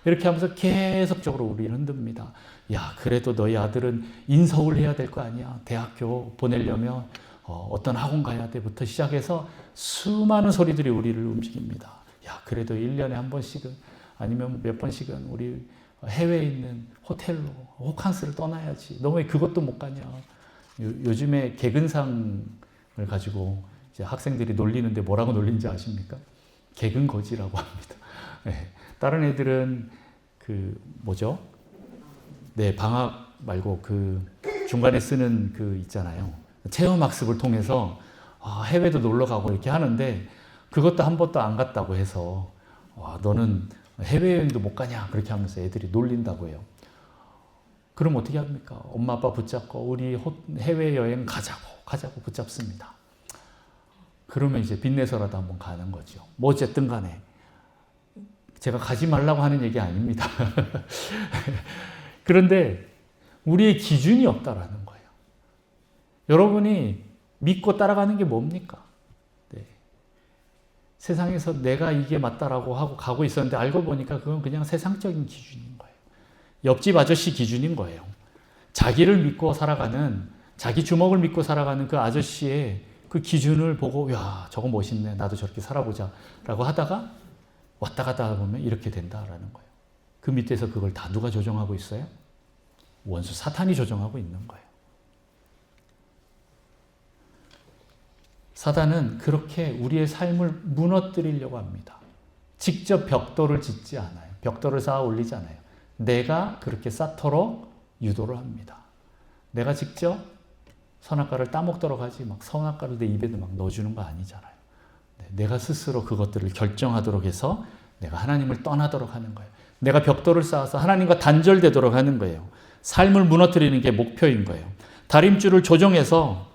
[SPEAKER 1] 이렇게 하면서 계속적으로 우리를 흔듭니다. 야, 그래도 너희 아들은 인서울 해야 될 거 아니야. 대학교 보내려면 어떤 학원 가야 돼부터 시작해서 수많은 소리들이 우리를 움직입니다. 야, 그래도 1년에 한 번씩은 아니면 몇 번씩은 우리 해외에 있는 호텔로 호캉스를 떠나야지. 너 왜 그것도 못 가냐. 요즘에 개근상을 가지고 이제 학생들이 놀리는데 뭐라고 놀리는지 아십니까? 개근거지라고 합니다. 네. 다른 애들은 네, 방학 말고 중간에 쓰는 있잖아요. 체험학습을 통해서 해외도 놀러 가고 이렇게 하는데 그것도 한 번도 안 갔다고 해서 너는 해외여행도 못 가냐 그렇게 하면서 애들이 놀린다고 해요. 그럼 어떻게 합니까? 엄마 아빠 붙잡고 우리 해외여행 가자고 붙잡습니다. 그러면 이제 빚내서라도 한번 가는 거죠. 뭐 어쨌든 간에 제가 가지 말라고 하는 얘기 아닙니다. 그런데 우리의 기준이 없다라는 거예요. 여러분이 믿고 따라가는 게 뭡니까? 네. 세상에서 내가 이게 맞다라고 하고 가고 있었는데 알고 보니까 그건 그냥 세상적인 기준인 거예요. 옆집 아저씨 기준인 거예요. 자기를 믿고 살아가는, 자기 주먹을 믿고 살아가는 그 아저씨의 그 기준을 보고 야, 저거 멋있네. 나도 저렇게 살아보자 라고 하다가 왔다 갔다 하다 보면 이렇게 된다라는 거예요. 그 밑에서 그걸 다 누가 조정하고 있어요? 원수 사탄이 조정하고 있는 거예요. 사단은 그렇게 우리의 삶을 무너뜨리려고 합니다. 직접 벽돌을 짓지 않아요. 벽돌을 쌓아 올리지 않아요. 내가 그렇게 쌓도록 유도를 합니다. 내가 직접 선악과를 따먹도록 하지 막 선악과를 내 입에도 막 넣어주는 거 아니잖아요. 내가 스스로 그것들을 결정하도록 해서 내가 하나님을 떠나도록 하는 거예요. 내가 벽돌을 쌓아서 하나님과 단절되도록 하는 거예요. 삶을 무너뜨리는 게 목표인 거예요. 다림줄을 조정해서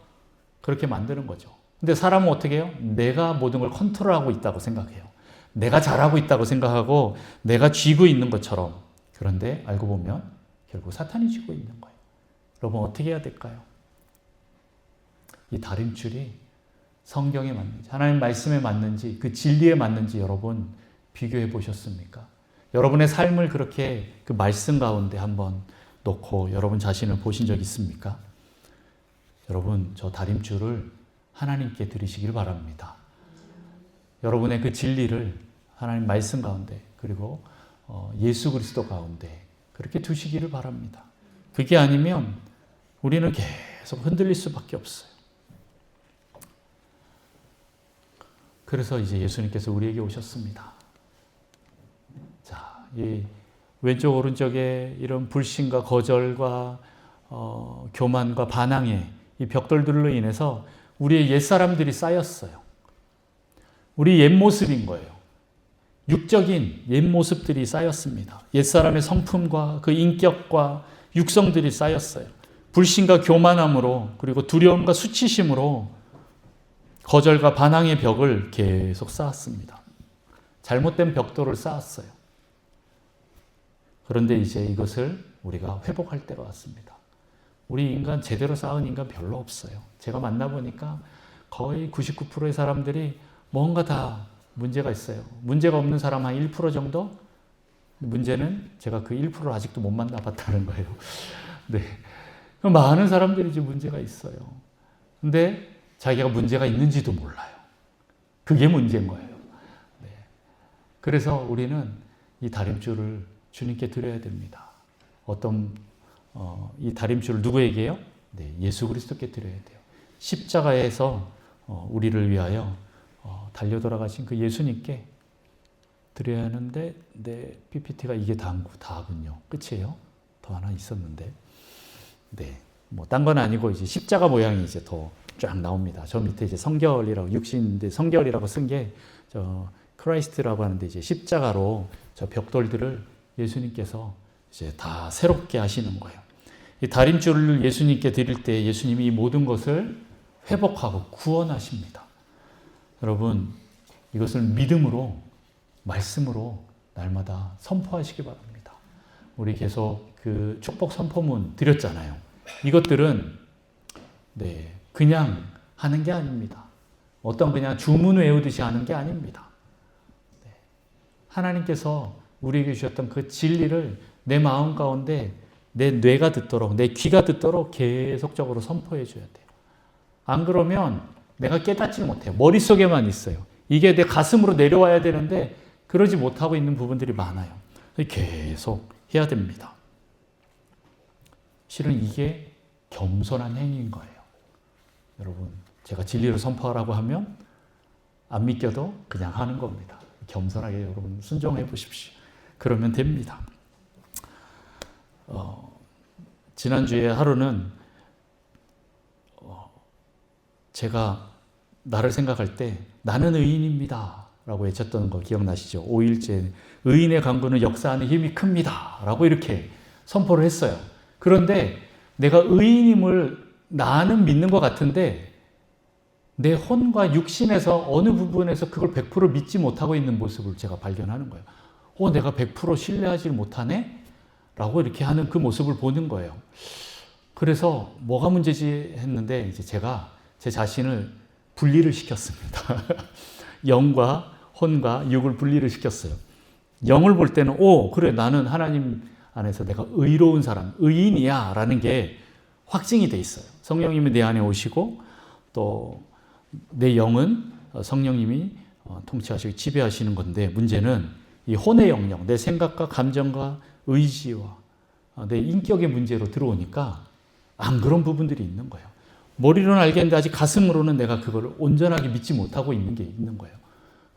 [SPEAKER 1] 그렇게 만드는 거죠. 근데 사람은 어떻게 해요? 내가 모든 걸 컨트롤하고 있다고 생각해요. 내가 잘하고 있다고 생각하고 내가 쥐고 있는 것처럼. 그런데 알고 보면 결국 사탄이 쥐고 있는 거예요. 여러분 어떻게 해야 될까요? 이 다림줄이 성경에 맞는지, 하나님 말씀에 맞는지, 그 진리에 맞는지 여러분 비교해 보셨습니까? 여러분의 삶을 그렇게 그 말씀 가운데 한번 놓고 여러분 자신을 보신 적 있습니까? 여러분 저 다림줄을 하나님께 드리시길 바랍니다. 여러분의 그 진리를 하나님 말씀 가운데 그리고 예수 그리스도 가운데 그렇게 두시기를 바랍니다. 그게 아니면 우리는 계속 흔들릴 수밖에 없어요. 그래서 이제 예수님께서 우리에게 오셨습니다. 자, 이 왼쪽 오른쪽에 이런 불신과 거절과 교만과 반항의 이 벽돌들로 인해서 우리의 옛사람들이 쌓였어요. 우리 옛모습인 거예요. 육적인 옛모습들이 쌓였습니다. 옛사람의 성품과 그 인격과 육성들이 쌓였어요. 불신과 교만함으로 그리고 두려움과 수치심으로 거절과 반항의 벽을 계속 쌓았습니다. 잘못된 벽돌을 쌓았어요. 그런데 이제 이것을 우리가 회복할 때가 왔습니다. 우리 인간 제대로 쌓은 인간 별로 없어요. 제가 만나보니까 거의 99%의 사람들이 뭔가 다 문제가 있어요. 문제가 없는 사람 한 1% 정도? 문제는 제가 그 1%를 아직도 못 만나봤다는 거예요. 네. 많은 사람들이 이제 문제가 있어요. 근데 자기가 문제가 있는지도 몰라요. 그게 문제인 거예요. 네. 그래서 우리는 이 다림줄을 주님께 드려야 됩니다. 이 다림줄을 누구에게요? 네, 예수 그리스도께 드려야 돼요. 십자가에서 우리를 위하여 달려 돌아가신 그 예수님께 드려야 하는데, 네, PPT가 이게 다군요. 끝이에요? 더 하나 있었는데, 네, 뭐 딴 건 아니고 이제 십자가 모양이 이제 더 쫙 나옵니다. 저 밑에 이제 성결이라고 육신인데 성결이라고 쓴 게 저 크라이스트라고 하는데 이제 십자가로 저 벽돌들을 예수님께서 이제 다 새롭게 하시는 거예요. 이 다림줄을 예수님께 드릴 때 예수님이 이 모든 것을 회복하고 구원하십니다. 여러분 이것을 믿음으로 말씀으로 날마다 선포하시기 바랍니다. 우리 계속 그 축복 선포문 드렸잖아요. 이것들은 네, 그냥 하는 게 아닙니다. 어떤 그냥 주문 외우듯이 하는 게 아닙니다. 네. 하나님께서 우리에게 주셨던 그 진리를 내 마음 가운데 내 뇌가 듣도록, 내 귀가 듣도록 계속적으로 선포해 줘야 돼요. 안 그러면 내가 깨닫지 못해요. 머릿속에만 있어요. 이게 내 가슴으로 내려와야 되는데 그러지 못하고 있는 부분들이 많아요. 계속 해야 됩니다. 실은 이게 겸손한 행위인 거예요. 여러분, 제가 진리를 선포하라고 하면 안 믿겨도 그냥 하는 겁니다. 겸손하게 여러분 순종해 보십시오. 그러면 됩니다. 지난주에 하루는 제가 나를 생각할 때 나는 의인입니다 라고 외쳤던 거 기억나시죠? 5일째 의인의 강구는 역사하는 힘이 큽니다 라고 이렇게 선포를 했어요. 그런데 내가 의인임을 나는 믿는 것 같은데 내 혼과 육신에서 어느 부분에서 그걸 100% 믿지 못하고 있는 모습을 제가 발견하는 거예요. 내가 100% 신뢰하지 못하네? 라고 이렇게 하는 그 모습을 보는 거예요. 그래서 뭐가 문제지 했는데 이제 제가 제 자신을 분리를 시켰습니다. 영과 혼과 육을 분리를 시켰어요. 영을 볼 때는 그래 나는 하나님 안에서 내가 의로운 사람, 의인이야 라는 게 확증이 돼 있어요. 성령님이 내 안에 오시고 또 내 영은 성령님이 통치하시고 지배하시는 건데 문제는 이 혼의 영역, 내 생각과 감정과 의지와 내 인격의 문제로 들어오니까 안 그런 부분들이 있는 거예요. 머리로는 알겠는데 아직 가슴으로는 내가 그걸 온전하게 믿지 못하고 있는 게 있는 거예요.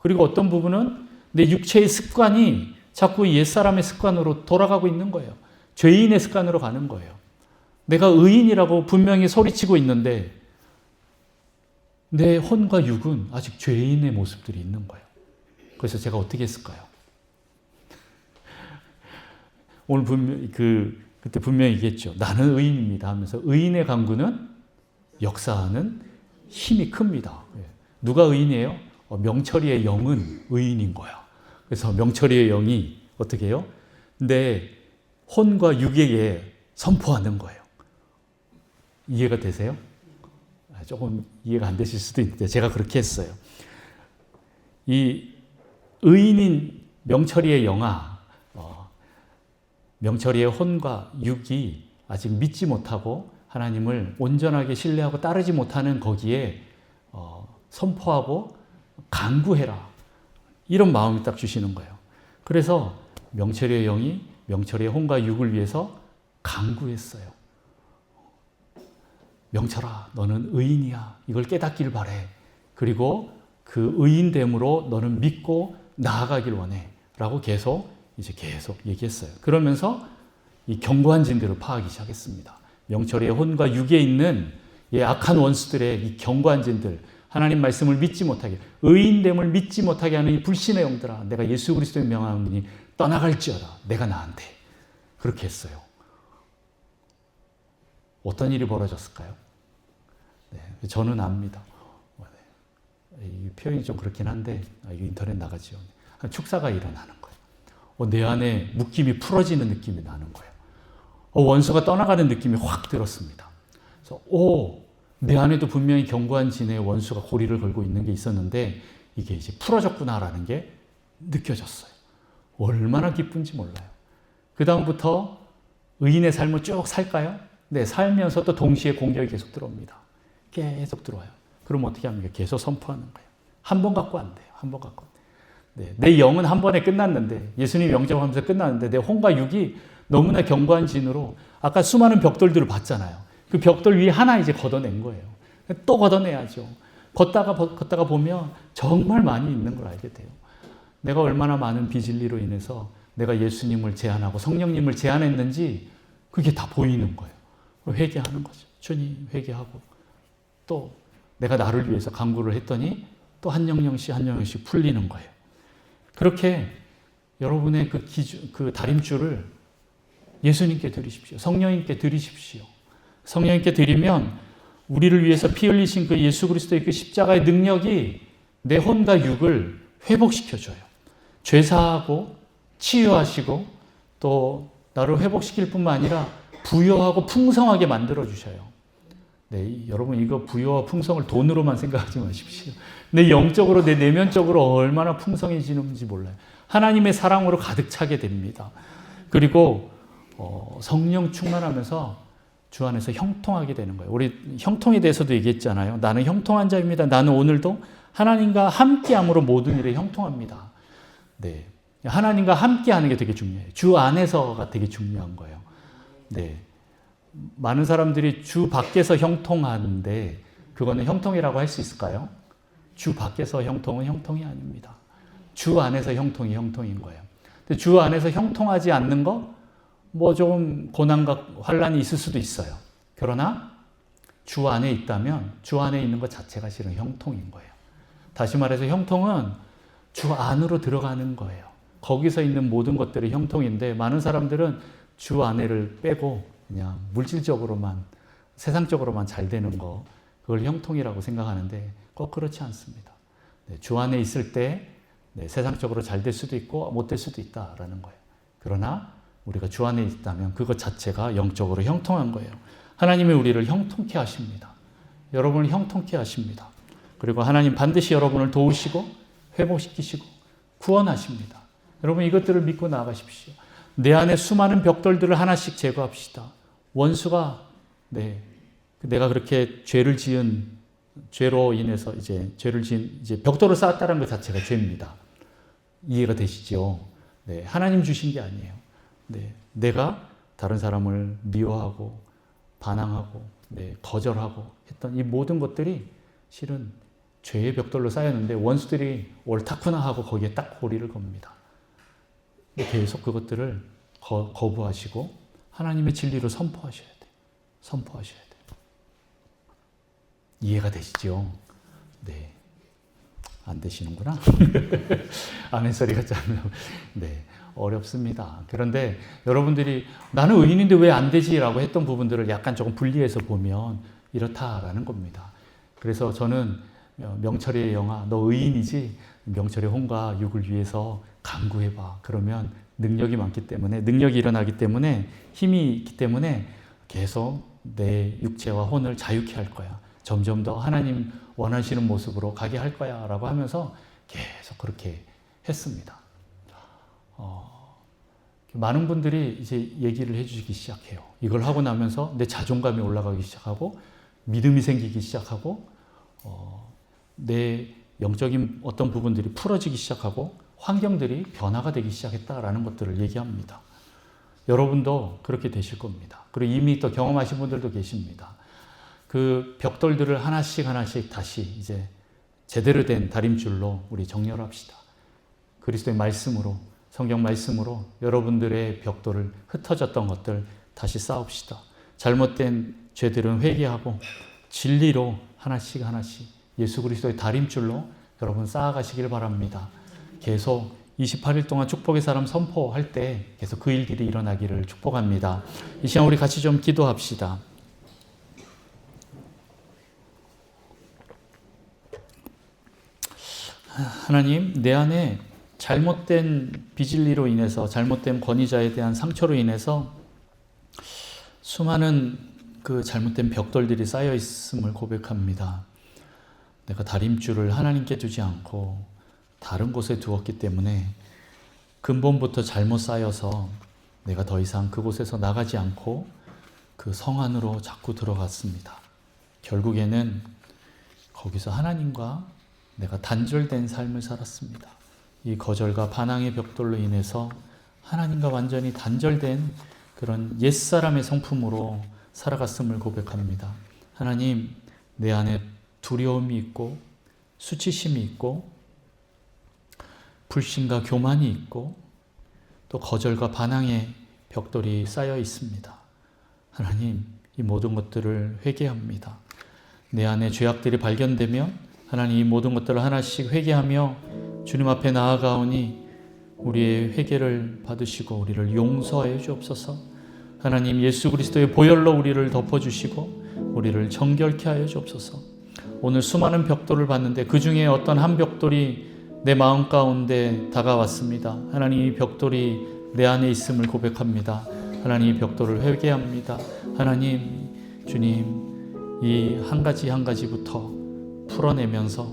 [SPEAKER 1] 그리고 어떤 부분은 내 육체의 습관이 자꾸 옛사람의 습관으로 돌아가고 있는 거예요. 죄인의 습관으로 가는 거예요. 내가 의인이라고 분명히 소리치고 있는데 내 혼과 육은 아직 죄인의 모습들이 있는 거예요. 그래서 제가 어떻게 했을까요? 오늘 그때 분명히 얘기했죠. 나는 의인입니다 하면서 의인의 강구는 역사하는 힘이 큽니다. 누가 의인이에요? 명철이의 영은 의인인 거야. 그래서 명철이의 영이 어떻게 해요? 내 혼과 육에게 선포하는 거예요. 이해가 되세요? 조금 이해가 안 되실 수도 있는데 제가 그렇게 했어요. 이 의인인 명철이의 영아, 명철이의 혼과 육이 아직 믿지 못하고 하나님을 온전하게 신뢰하고 따르지 못하는 거기에 선포하고 간구해라. 이런 마음이 딱 주시는 거예요. 그래서 명철이의 영이 명철이의 혼과 육을 위해서 간구했어요. 명철아, 너는 의인이야. 이걸 깨닫길 바래. 그리고 그 의인됨으로 너는 믿고 나아가길 원해. 라고 계속 얘기했어요. 그러면서 이 견고한 진들을 파악하기 시작했습니다. 명철이의 혼과 육에 있는 이 악한 원수들의 이 견고한 진들, 하나님 말씀을 믿지 못하게, 의인됨을 믿지 못하게 하는 이 불신의 영들아, 내가 예수 그리스도의 명함이니 떠나갈지어다. 내가 나한테. 그렇게 했어요. 어떤 일이 벌어졌을까요? 네, 저는 압니다. 이 표현이 좀 그렇긴 한데 인터넷 나가지요. 축사가 일어나는 거예요. 내 안에 묶임이 풀어지는 느낌이 나는 거예요. 원수가 떠나가는 느낌이 확 들었습니다. 그래서 내 안에도 분명히 견고한 진의 원수가 고리를 걸고 있는 게 있었는데 이게 이제 풀어졌구나라는 게 느껴졌어요. 얼마나 기쁜지 몰라요. 그 다음부터 의인의 삶을 쭉 살까요? 네, 살면서 또 동시에 공격이 계속 들어옵니다. 계속 들어와요. 그럼 어떻게 합니까? 계속 선포하는 거예요. 한 번 갖고 안 돼요. 한 번 갖고. 네, 내 영은 한 번에 끝났는데, 예수님 영접하면서 끝났는데 내 혼과 육이 너무나 견고한 진으로 아까 수많은 벽돌들을 봤잖아요. 그 벽돌 위에 하나 이제 걷어낸 거예요. 또 걷어내야죠. 걷다가 보면 정말 많이 있는 걸 알게 돼요. 내가 얼마나 많은 비진리로 인해서 내가 예수님을 제안하고 성령님을 제안했는지 그게 다 보이는 거예요. 회개하는 거죠. 주님 회개하고 또 내가 나를 위해서 간구를 했더니 또 한 영역씩 풀리는 거예요. 그렇게 여러분의 그 다림줄을 예수님께 드리십시오. 성령님께 드리십시오. 성령님께 드리면 우리를 위해서 피 흘리신 그 예수 그리스도의 그 십자가의 능력이 내 혼과 육을 회복시켜줘요. 죄사하고 치유하시고 또 나를 회복시킬 뿐만 아니라 부여하고 풍성하게 만들어주셔요. 네, 여러분 이거 부여와 풍성을 돈으로만 생각하지 마십시오. 내 영적으로 내 내면적으로 얼마나 풍성해지는지 몰라요. 하나님의 사랑으로 가득 차게 됩니다. 그리고 성령 충만하면서 주 안에서 형통하게 되는 거예요. 우리 형통에 대해서도 얘기했잖아요. 나는 형통한 자입니다. 나는 오늘도 하나님과 함께함으로 모든 일에 형통합니다. 네, 하나님과 함께하는 게 되게 중요해요. 주 안에서가 되게 중요한 거예요. 네, 많은 사람들이 주 밖에서 형통하는데 그거는 형통이라고 할 수 있을까요? 주 밖에서 형통은 형통이 아닙니다. 주 안에서 형통이 형통인 거예요. 근데 주 안에서 형통하지 않는 거 뭐 좀 고난과 환란이 있을 수도 있어요. 그러나 주 안에 있다면 주 안에 있는 것 자체가 실은 형통인 거예요. 다시 말해서 형통은 주 안으로 들어가는 거예요. 거기서 있는 모든 것들이 형통인데 많은 사람들은 주 안에를 빼고 그냥 물질적으로만 세상적으로만 잘 되는 거 그걸 형통이라고 생각하는데 꼭 그렇지 않습니다. 네, 주 안에 있을 때 세상적으로 잘 될 수도 있고 못 될 수도 있다라는 거예요. 그러나 우리가 주 안에 있다면 그것 자체가 영적으로 형통한 거예요. 하나님이 우리를 형통케 하십니다. 여러분을 형통케 하십니다. 그리고 하나님 반드시 여러분을 도우시고 회복시키시고 구원하십니다. 여러분 이것들을 믿고 나아가십시오. 내 안에 수많은 벽돌들을 하나씩 제거합시다. 원수가 내가 그렇게 죄로 인해서 죄를 지은 벽돌을 쌓았다는 것 자체가 죄입니다. 이해가 되시죠? 네, 하나님 주신 게 아니에요. 네, 내가 다른 사람을 미워하고 반항하고 거절하고 했던 이 모든 것들이 실은 죄의 벽돌로 쌓였는데 원수들이 옳다구나 하고 거기에 딱 고리를 겁니다. 계속 그것들을 거부하시고 하나님의 진리를 선포하셔야 돼요. 선포하셔야 돼요. 이해가 되시죠? 네. 안 되시는구나. 아멘 소리가 참 어렵습니다. 그런데 여러분들이 나는 의인인데 왜 안 되지라고 했던 부분들을 약간 조금 분리해서 보면 이렇다라는 겁니다. 그래서 저는 명철의 영아, 너 의인이지? 명철의 혼과 육을 위해서 간구해봐. 그러면 능력이 많기 때문에, 능력이 일어나기 때문에, 힘이 있기 때문에 계속 내 육체와 혼을 자유케 할 거야. 점점 더 하나님 원하시는 모습으로 가게 할 거야 라고 하면서 계속 그렇게 했습니다. 많은 분들이 이제 얘기를 해주시기 시작해요. 이걸 하고 나면서 내 자존감이 올라가기 시작하고 믿음이 생기기 시작하고 내 영적인 어떤 부분들이 풀어지기 시작하고 환경들이 변화가 되기 시작했다라는 것들을 얘기합니다. 여러분도 그렇게 되실 겁니다. 그리고 이미 또 경험하신 분들도 계십니다. 그 벽돌들을 하나씩 다시 이제 제대로 된 다림줄로 우리 정렬합시다. 그리스도의 말씀으로, 성경 말씀으로 여러분들의 벽돌을, 흩어졌던 것들 다시 쌓읍시다. 잘못된 죄들은 회개하고 진리로 하나씩 예수 그리스도의 다림줄로 여러분 쌓아가시길 바랍니다. 계속 28일 동안 축복의 사람 선포할 때 계속 그 일들이 일어나기를 축복합니다. 이 시간 우리 같이 좀 기도합시다. 하나님, 내 안에 잘못된 비진리로 인해서, 잘못된 권위자에 대한 상처로 인해서 수많은 그 잘못된 벽돌들이 쌓여 있음을 고백합니다. 내가 다림줄을 하나님께 두지 않고 다른 곳에 두었기 때문에 근본부터 잘못 쌓여서 내가 더 이상 그곳에서 나가지 않고 그 성 안으로 자꾸 들어갔습니다. 결국에는 거기서 하나님과 내가 단절된 삶을 살았습니다. 이 거절과 반항의 벽돌로 인해서 하나님과 완전히 단절된 그런 옛사람의 성품으로 살아갔음을 고백합니다. 하나님, 내 안에 두려움이 있고 수치심이 있고 불신과 교만이 있고 또 거절과 반항의 벽돌이 쌓여 있습니다. 하나님, 이 모든 것들을 회개합니다. 내 안에 죄악들이 발견되면 하나님 이 모든 것들을 하나씩 회개하며 주님 앞에 나아가오니 우리의 회개를 받으시고 우리를 용서하여 주옵소서. 하나님, 예수 그리스도의 보혈로 우리를 덮어주시고 우리를 정결케 하여 주옵소서. 오늘 수많은 벽돌을 봤는데 그 중에 어떤 한 벽돌이 내 마음 가운데 다가왔습니다. 하나님, 이 벽돌이 내 안에 있음을 고백합니다. 하나님, 이 벽돌을 회개합니다. 하나님, 주님, 이 한 가지 한 가지부터 풀어내면서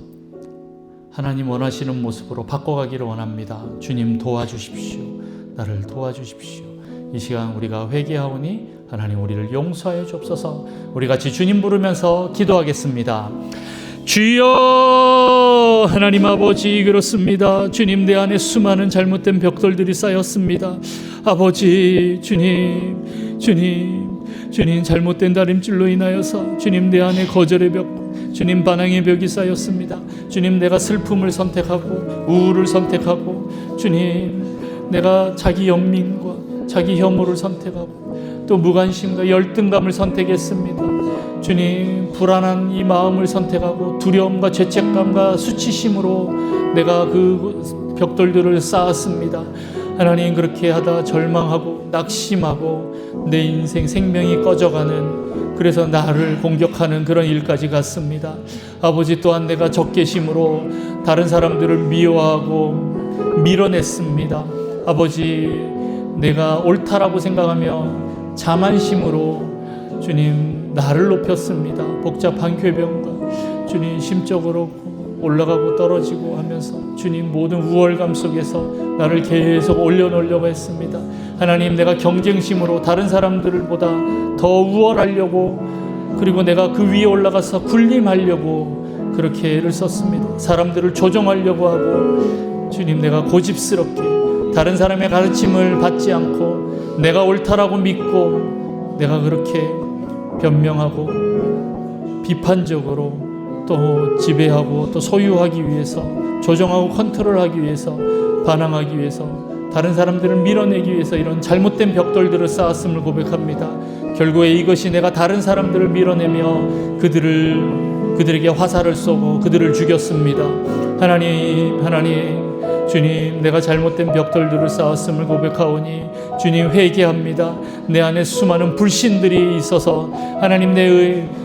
[SPEAKER 1] 하나님 원하시는 모습으로 바꿔가기를 원합니다. 주님 도와주십시오. 나를 도와주십시오. 이 시간 우리가 회개하오니 하나님 우리를 용서하여 주옵소서. 우리 같이 주님 부르면서 기도하겠습니다. 주여, 하나님 아버지, 그렇습니다. 주님, 내 안에 수많은 잘못된 벽돌들이 쌓였습니다. 아버지, 주님 잘못된 다림줄로 인하여서 주님 내 안에 거절의 벽, 주님 반항의 벽이 쌓였습니다. 주님, 내가 슬픔을 선택하고 우울을 선택하고 주님, 내가 자기 연민과 자기 혐오를 선택하고 또 무관심과 열등감을 선택했습니다. 주님, 불안한 이 마음을 선택하고 두려움과 죄책감과 수치심으로 내가 그 벽돌들을 쌓았습니다. 하나님, 그렇게 하다 절망하고 낙심하고 내 인생 생명이 꺼져가는, 그래서 나를 공격하는 그런 일까지 갔습니다. 아버지, 또한 내가 적개심으로 다른 사람들을 미워하고 밀어냈습니다. 아버지, 내가 옳다라고 생각하며 자만심으로 주님 나를 높였습니다. 복잡한 궤변과 주님 심적으로 올라가고 떨어지고 하면서 주님 모든 우월감 속에서 나를 계속 올려놓으려고 했습니다. 하나님, 내가 경쟁심으로 다른 사람들보다 더 우월하려고, 그리고 내가 그 위에 올라가서 군림하려고 그렇게 애를 썼습니다. 사람들을 조종하려고 하고 주님, 내가 고집스럽게 다른 사람의 가르침을 받지 않고 내가 옳다라고 믿고 내가 그렇게 변명하고 비판적으로 또 지배하고 또 소유하기 위해서, 조정하고 컨트롤하기 위해서, 반항하기 위해서, 다른 사람들을 밀어내기 위해서 이런 잘못된 벽돌들을 쌓았음을 고백합니다. 결국에 이것이 내가 다른 사람들을 밀어내며 그들에게 화살을 쏘고 그들을 죽였습니다. 하나님, 주님, 내가 잘못된 벽돌들을 쌓았음을 고백하오니 주님, 회개합니다. 내 안에 수많은 불신들이 있어서 하나님,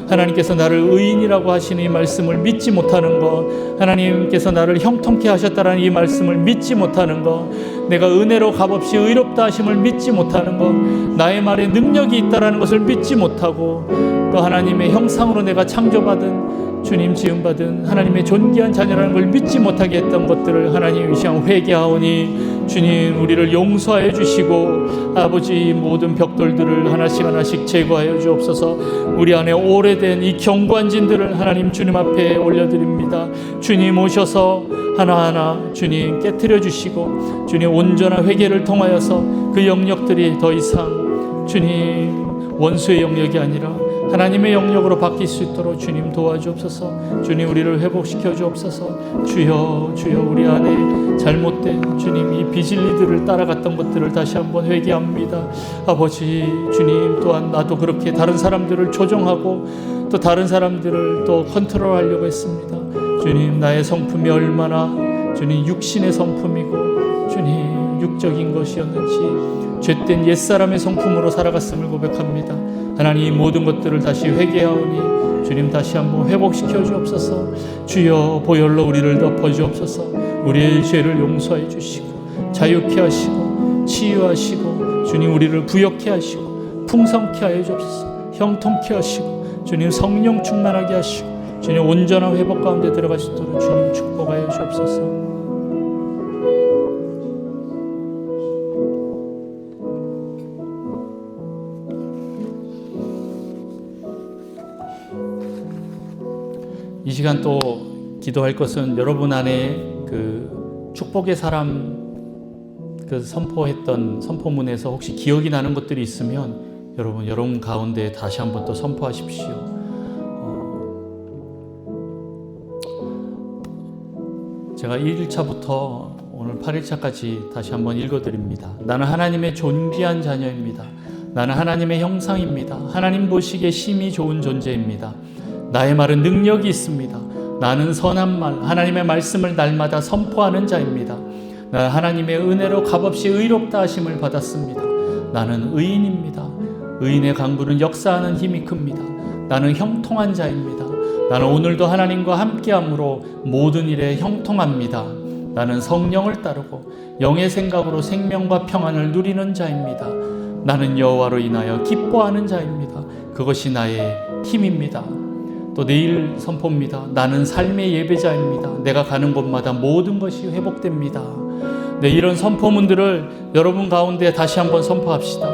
[SPEAKER 1] 하나님께서 나를 의인이라고 하시는 이 말씀을 믿지 못하는 것, 하나님께서 나를 형통케 하셨다라는 이 말씀을 믿지 못하는 것, 내가 은혜로 값없이 의롭다 하심을 믿지 못하는 것, 나의 말에 능력이 있다라는 것을 믿지 못하고, 또 하나님의 형상으로 내가 창조받은, 주님 지음받은 하나님의 존귀한 자녀라는 걸 믿지 못하게 했던 것들을 하나님 이 시간 회개하오니 주님, 우리를 용서해 주시고 아버지, 모든 벽돌들을 하나씩 제거하여 주옵소서. 우리 안에 오래된 이 경관진들을 하나님 주님 앞에 올려드립니다. 주님 오셔서 하나하나 주님 깨트려 주시고, 주님 온전한 회개를 통하여서 그 영역들이 더 이상 주님 원수의 영역이 아니라 하나님의 영역으로 바뀔 수 있도록 주님 도와주옵소서. 주님, 우리를 회복시켜 주옵소서. 주여, 주여, 우리 안에 잘못된 주님 이 비진리들을 따라갔던 것들을 다시 한번 회개합니다. 아버지, 주님, 또한 나도 그렇게 다른 사람들을 조종하고 또 다른 사람들을 또 컨트롤하려고 했습니다. 주님, 나의 성품이 얼마나 주님 육신의 성품이고 주님 육적인 것이었는지, 죄된 옛사람의 성품으로 살아갔음을 고백합니다. 하나님, 이 모든 것들을 다시 회개하오니 주님 다시 한번 회복시켜 주옵소서. 주여, 보혈로 우리를 덮어 주옵소서. 우리의 죄를 용서해 주시고 자유케 하시고 치유하시고 주님, 우리를 부욕케 하시고 풍성케 하여 주옵소서. 형통케 하시고 주님, 성령 충만하게 하시고 주님, 온전한 회복 가운데 들어갈 수 있도록 주님 축복하여 주옵소서. 이 시간 또 기도할 것은 여러분 안에 그 축복의 사람 그 선포했던 선포문에서 혹시 기억이 나는 것들이 있으면 여러분 가운데 다시 한번 또 선포하십시오. 제가 1일차부터 오늘 8일차까지 다시 한번 읽어드립니다. 나는 하나님의 존귀한 자녀입니다. 나는 하나님의 형상입니다. 하나님 보시기에 심히 좋은 존재입니다. 나의 말은 능력이 있습니다. 나는 선한 말, 하나님의 말씀을 날마다 선포하는 자입니다. 나는 하나님의 은혜로 값없이 의롭다 하심을 받았습니다. 나는 의인입니다. 의인의 강구는 역사하는 힘이 큽니다. 나는 형통한 자입니다. 나는 오늘도 하나님과 함께함으로 모든 일에 형통합니다. 나는 성령을 따르고 영의 생각으로 생명과 평안을 누리는 자입니다. 나는 여호와로 인하여 기뻐하는 자입니다. 그것이 나의 힘입니다. 또 내일 선포입니다. 나는 삶의 예배자입니다. 내가 가는 곳마다 모든 것이 회복됩니다. 네, 이런 선포문들을 여러분 가운데 다시 한번 선포합시다.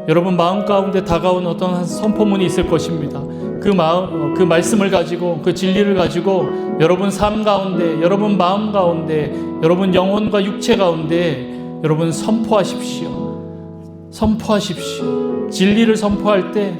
[SPEAKER 1] 여러분 마음 가운데 다가온 어떤 선포문이 있을 것입니다. 그 말씀을 가지고, 그 진리를 가지고 여러분 삶 가운데, 여러분 마음 가운데, 여러분 영혼과 육체 가운데 여러분 선포하십시오. 선포하십시오. 진리를 선포할 때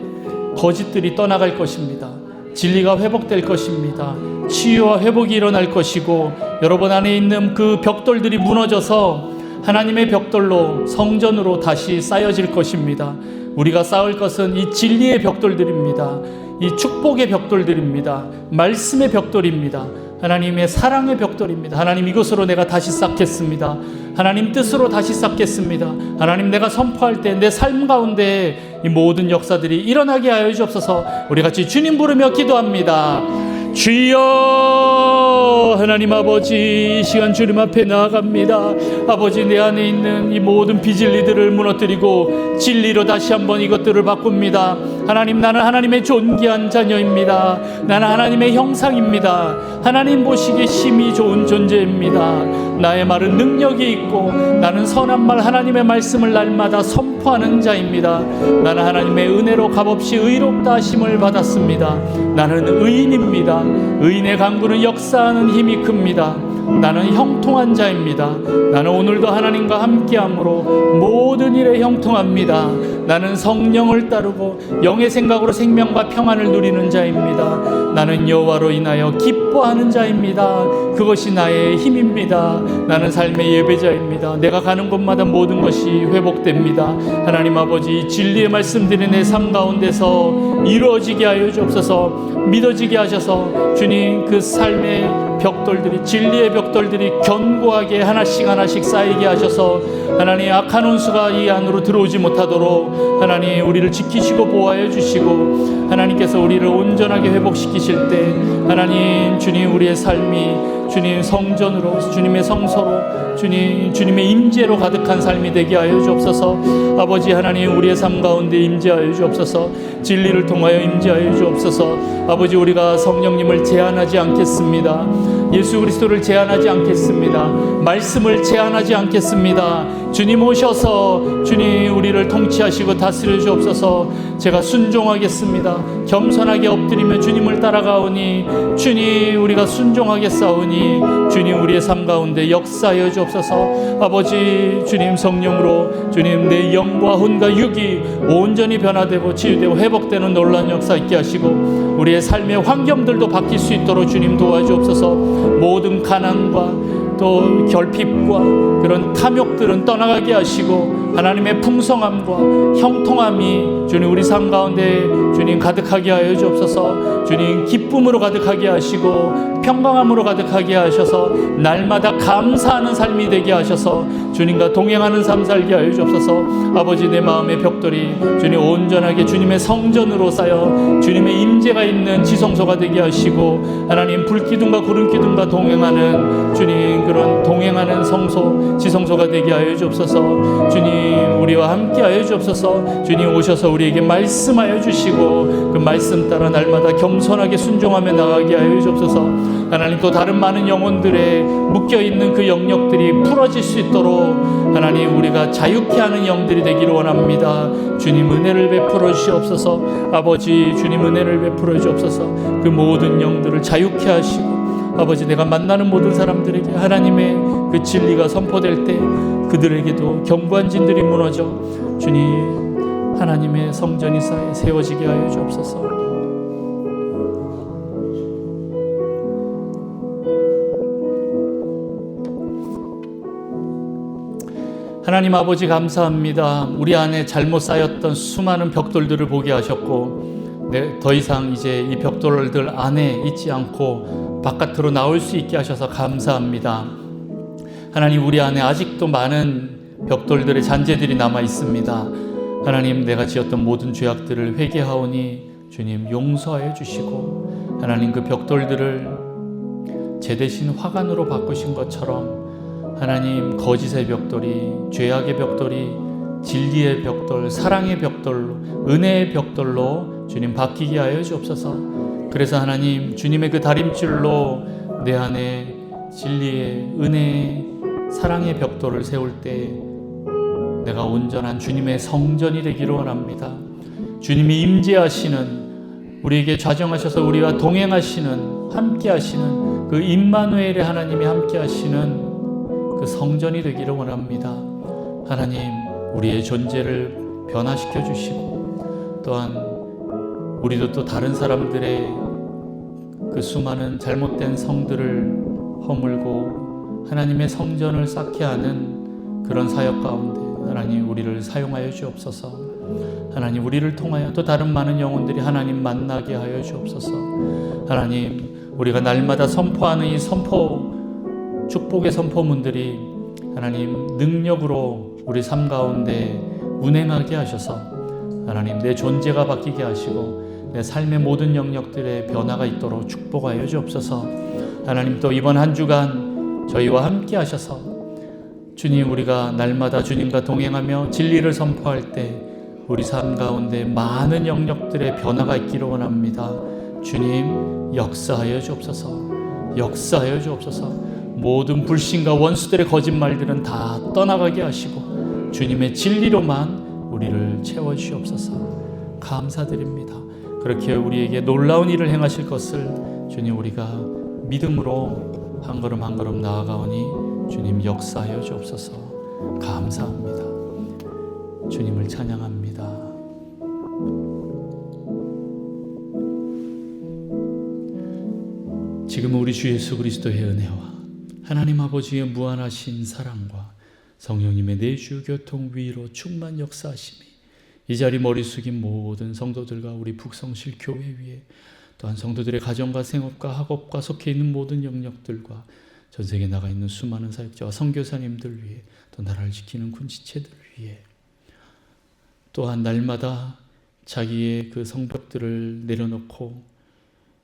[SPEAKER 1] 거짓들이 떠나갈 것입니다. 진리가 회복될 것입니다. 치유와 회복이 일어날 것이고, 여러분 안에 있는 그 벽돌들이 무너져서 하나님의 벽돌로, 성전으로 다시 쌓여질 것입니다. 우리가 쌓을 것은 이 진리의 벽돌들입니다. 이 축복의 벽돌들입니다. 말씀의 벽돌입니다. 하나님의 사랑의 벽돌입니다. 하나님, 이것으로 내가 다시 쌓겠습니다. 하나님 뜻으로 다시 쌓겠습니다. 하나님, 내가 선포할 때 내 삶 가운데 이 모든 역사들이 일어나게 하여 주옵소서. 우리 같이 주님 부르며 기도합니다. 주여, 하나님 아버지, 이 시간 주님 앞에 나아갑니다. 아버지, 내 안에 있는 이 모든 비진리들을 무너뜨리고 진리로 다시 한번 이것들을 바꿉니다. 하나님, 나는 하나님의 존귀한 자녀입니다. 나는 하나님의 형상입니다. 하나님 보시기에 심히 좋은 존재입니다. 나의 말은 능력이 있고, 나는 선한 말, 하나님의 말씀을 날마다 선포하는 자입니다. 나는 하나님의 은혜로 값없이 의롭다 하심을 받았습니다. 나는 의인입니다. 의인의 강구는 역사하는 힘이 큽니다. 나는 형통한 자입니다. 나는 오늘도 하나님과 함께함으로 모든 일에 형통합니다. 나는 성령을 따르고 영의 생각으로 생명과 평안을 누리는 자입니다. 나는 여호와로 인하여 기뻐하는 자입니다. 그것이 나의 힘입니다. 나는 삶의 예배자입니다. 내가 가는 곳마다 모든 것이 회복됩니다. 하나님 아버지, 진리의 말씀들이 내 삶 가운데서 이루어지게 하여 주옵소서. 믿어지게 하셔서 주님, 그 삶의 벽돌들이, 진리의 벽돌들이 견고하게 하나씩 하나씩 쌓이게 하셔서 하나님 악한 원수가 이 안으로 들어오지 못하도록 하나님 우리를 지키시고 보호하여 주시고, 하나님께서 우리를 온전하게 회복시키실 때 하나님 주님 우리의 삶이 주님 성전으로, 주님의 성소로, 주님의 임재로 가득한 삶이 되게 하여 주옵소서. 아버지 하나님 우리의 삶 가운데 임재하여 주옵소서. 진리를 통하여 임재하여 주옵소서. 아버지 우리가 성령님을 제한하지 않겠습니다. 예수 그리스도를 제한하지 않겠습니다. 말씀을 제한하지 않겠습니다. 주님 오셔서 주님 우리를 통치하시고 다스려 주옵소서. 제가 순종하겠습니다. 겸손하게 엎드리며 주님을 따라가오니 주님 우리가 순종하게 싸우니 주님 우리의 삶 가운데 역사하여 주옵소서. 아버지 주님 성령으로 주님 내 영과 혼과 육이 온전히 변화되고 치유되고 회복되는 놀라운 역사 있게 하시고 우리의 삶의 환경들도 바뀔 수 있도록 주님 도와주옵소서. 모든 가난과 또 결핍과 그런 탐욕들은 떠나가게 하시고 하나님의 풍성함과 형통함이 주님 우리 삶 가운데 주님 가득하게 하여 주옵소서. 주님 기쁨으로 가득하게 하시고 평강함으로 가득하게 하셔서 날마다 감사하는 삶이 되게 하셔서 주님과 동행하는 삶 살게 하여 주옵소서. 아버지 내 마음의 벽돌이 주님 온전하게 주님의 성전으로 쌓여 주님의 임재가 있는 지성소가 되게 하시고 하나님 불기둥과 구름기둥과 동행하는 주님 그런 동행하는 성소 지성소가 되게 하여 주옵소서. 주님 우리와 함께 하여 주옵소서. 주님 오셔서 우리에게 말씀하여 주시고 그 말씀 따라 날마다 겸손하게 순종하며 나가게 하여 주옵소서. 하나님 또 다른 많은 영혼들의 묶여있는 그 영역들이 풀어질 수 있도록 하나님 우리가 자유케 하는 영들이 되기를 원합니다. 주님 은혜를 베풀어 주시옵소서. 아버지 주님 은혜를 베풀어 주옵소서. 그 모든 영들을 자유케 하시고 아버지 내가 만나는 모든 사람들에게 하나님의 그 진리가 선포될 때 그들에게도 견고한 진들이 무너져 주님 하나님의 성전이 쌓여 세워지게 하여 주옵소서. 하나님 아버지 감사합니다. 우리 안에 잘못 쌓였던 수많은 벽돌들을 보게 하셨고 더 이상 이제 이 벽돌들 안에 있지 않고 바깥으로 나올 수 있게 하셔서 감사합니다. 하나님 우리 안에 아직도 많은 벽돌들의 잔재들이 남아 있습니다. 하나님 내가 지었던 모든 죄악들을 회개하오니 주님 용서하여 주시고 하나님 그 벽돌들을 제 대신 화관으로 바꾸신 것처럼 하나님 거짓의 벽돌이 죄악의 벽돌이 진리의 벽돌 사랑의 벽돌로 은혜의 벽돌로 주님 바뀌게 하여 주옵소서. 그래서 하나님 주님의 그 다림줄로 내 안에 진리의 은혜의 사랑의 벽돌을 세울 때 내가 온전한 주님의 성전이 되기를 원합니다. 주님이 임재하시는 우리에게 좌정하셔서 우리와 동행하시는 함께 하시는 그 임마누엘의 하나님이 함께 하시는 그 성전이 되기를 원합니다. 하나님 우리의 존재를 변화시켜 주시고 또한 우리도 또 다른 사람들의 그 수많은 잘못된 성들을 허물고 하나님의 성전을 쌓게 하는 그런 사역 가운데 하나님 우리를 사용하여 주옵소서. 하나님 우리를 통하여 또 다른 많은 영혼들이 하나님 만나게 하여 주옵소서. 하나님 우리가 날마다 선포하는 이 축복의 선포문들이 하나님 능력으로 우리 삶 가운데 운행하게 하셔서 하나님 내 존재가 바뀌게 하시고 내 삶의 모든 영역들의 변화가 있도록 축복하여 주옵소서. 하나님 또 이번 한 주간 저희와 함께 하셔서 주님 우리가 날마다 주님과 동행하며 진리를 선포할 때 우리 삶 가운데 많은 영역들의 변화가 있기를 원합니다. 주님 역사하여 주옵소서. 역사하여 주옵소서. 모든 불신과 원수들의 거짓말들은 다 떠나가게 하시고 주님의 진리로만 우리를 채워주시옵소서. 감사드립니다. 그렇게 우리에게 놀라운 일을 행하실 것을 주님 우리가 믿음으로 한 걸음 한 걸음 나아가오니 주님 역사하여 주옵소서. 감사합니다. 주님을 찬양합니다. 지금은 우리 주 예수 그리스도의 은혜와 하나님 아버지의 무한하신 사랑과 성령님의 내주 교통 위로 충만 역사하심이 이 자리 머리 숙인 모든 성도들과 우리 북성실 교회 위에 또한 성도들의 가정과 생업과 학업과 속해 있는 모든 영역들과 전 세계에 나가 있는 수많은 사역자와 선교사님들 위해 또 나라를 지키는 군지체들 위해 또한 날마다 자기의 그 성벽들을 내려놓고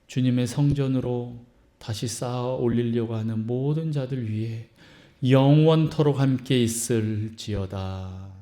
[SPEAKER 1] 주님의 성전으로 다시 쌓아 올리려고 하는 모든 자들 위해 영원토록 함께 있을지어다.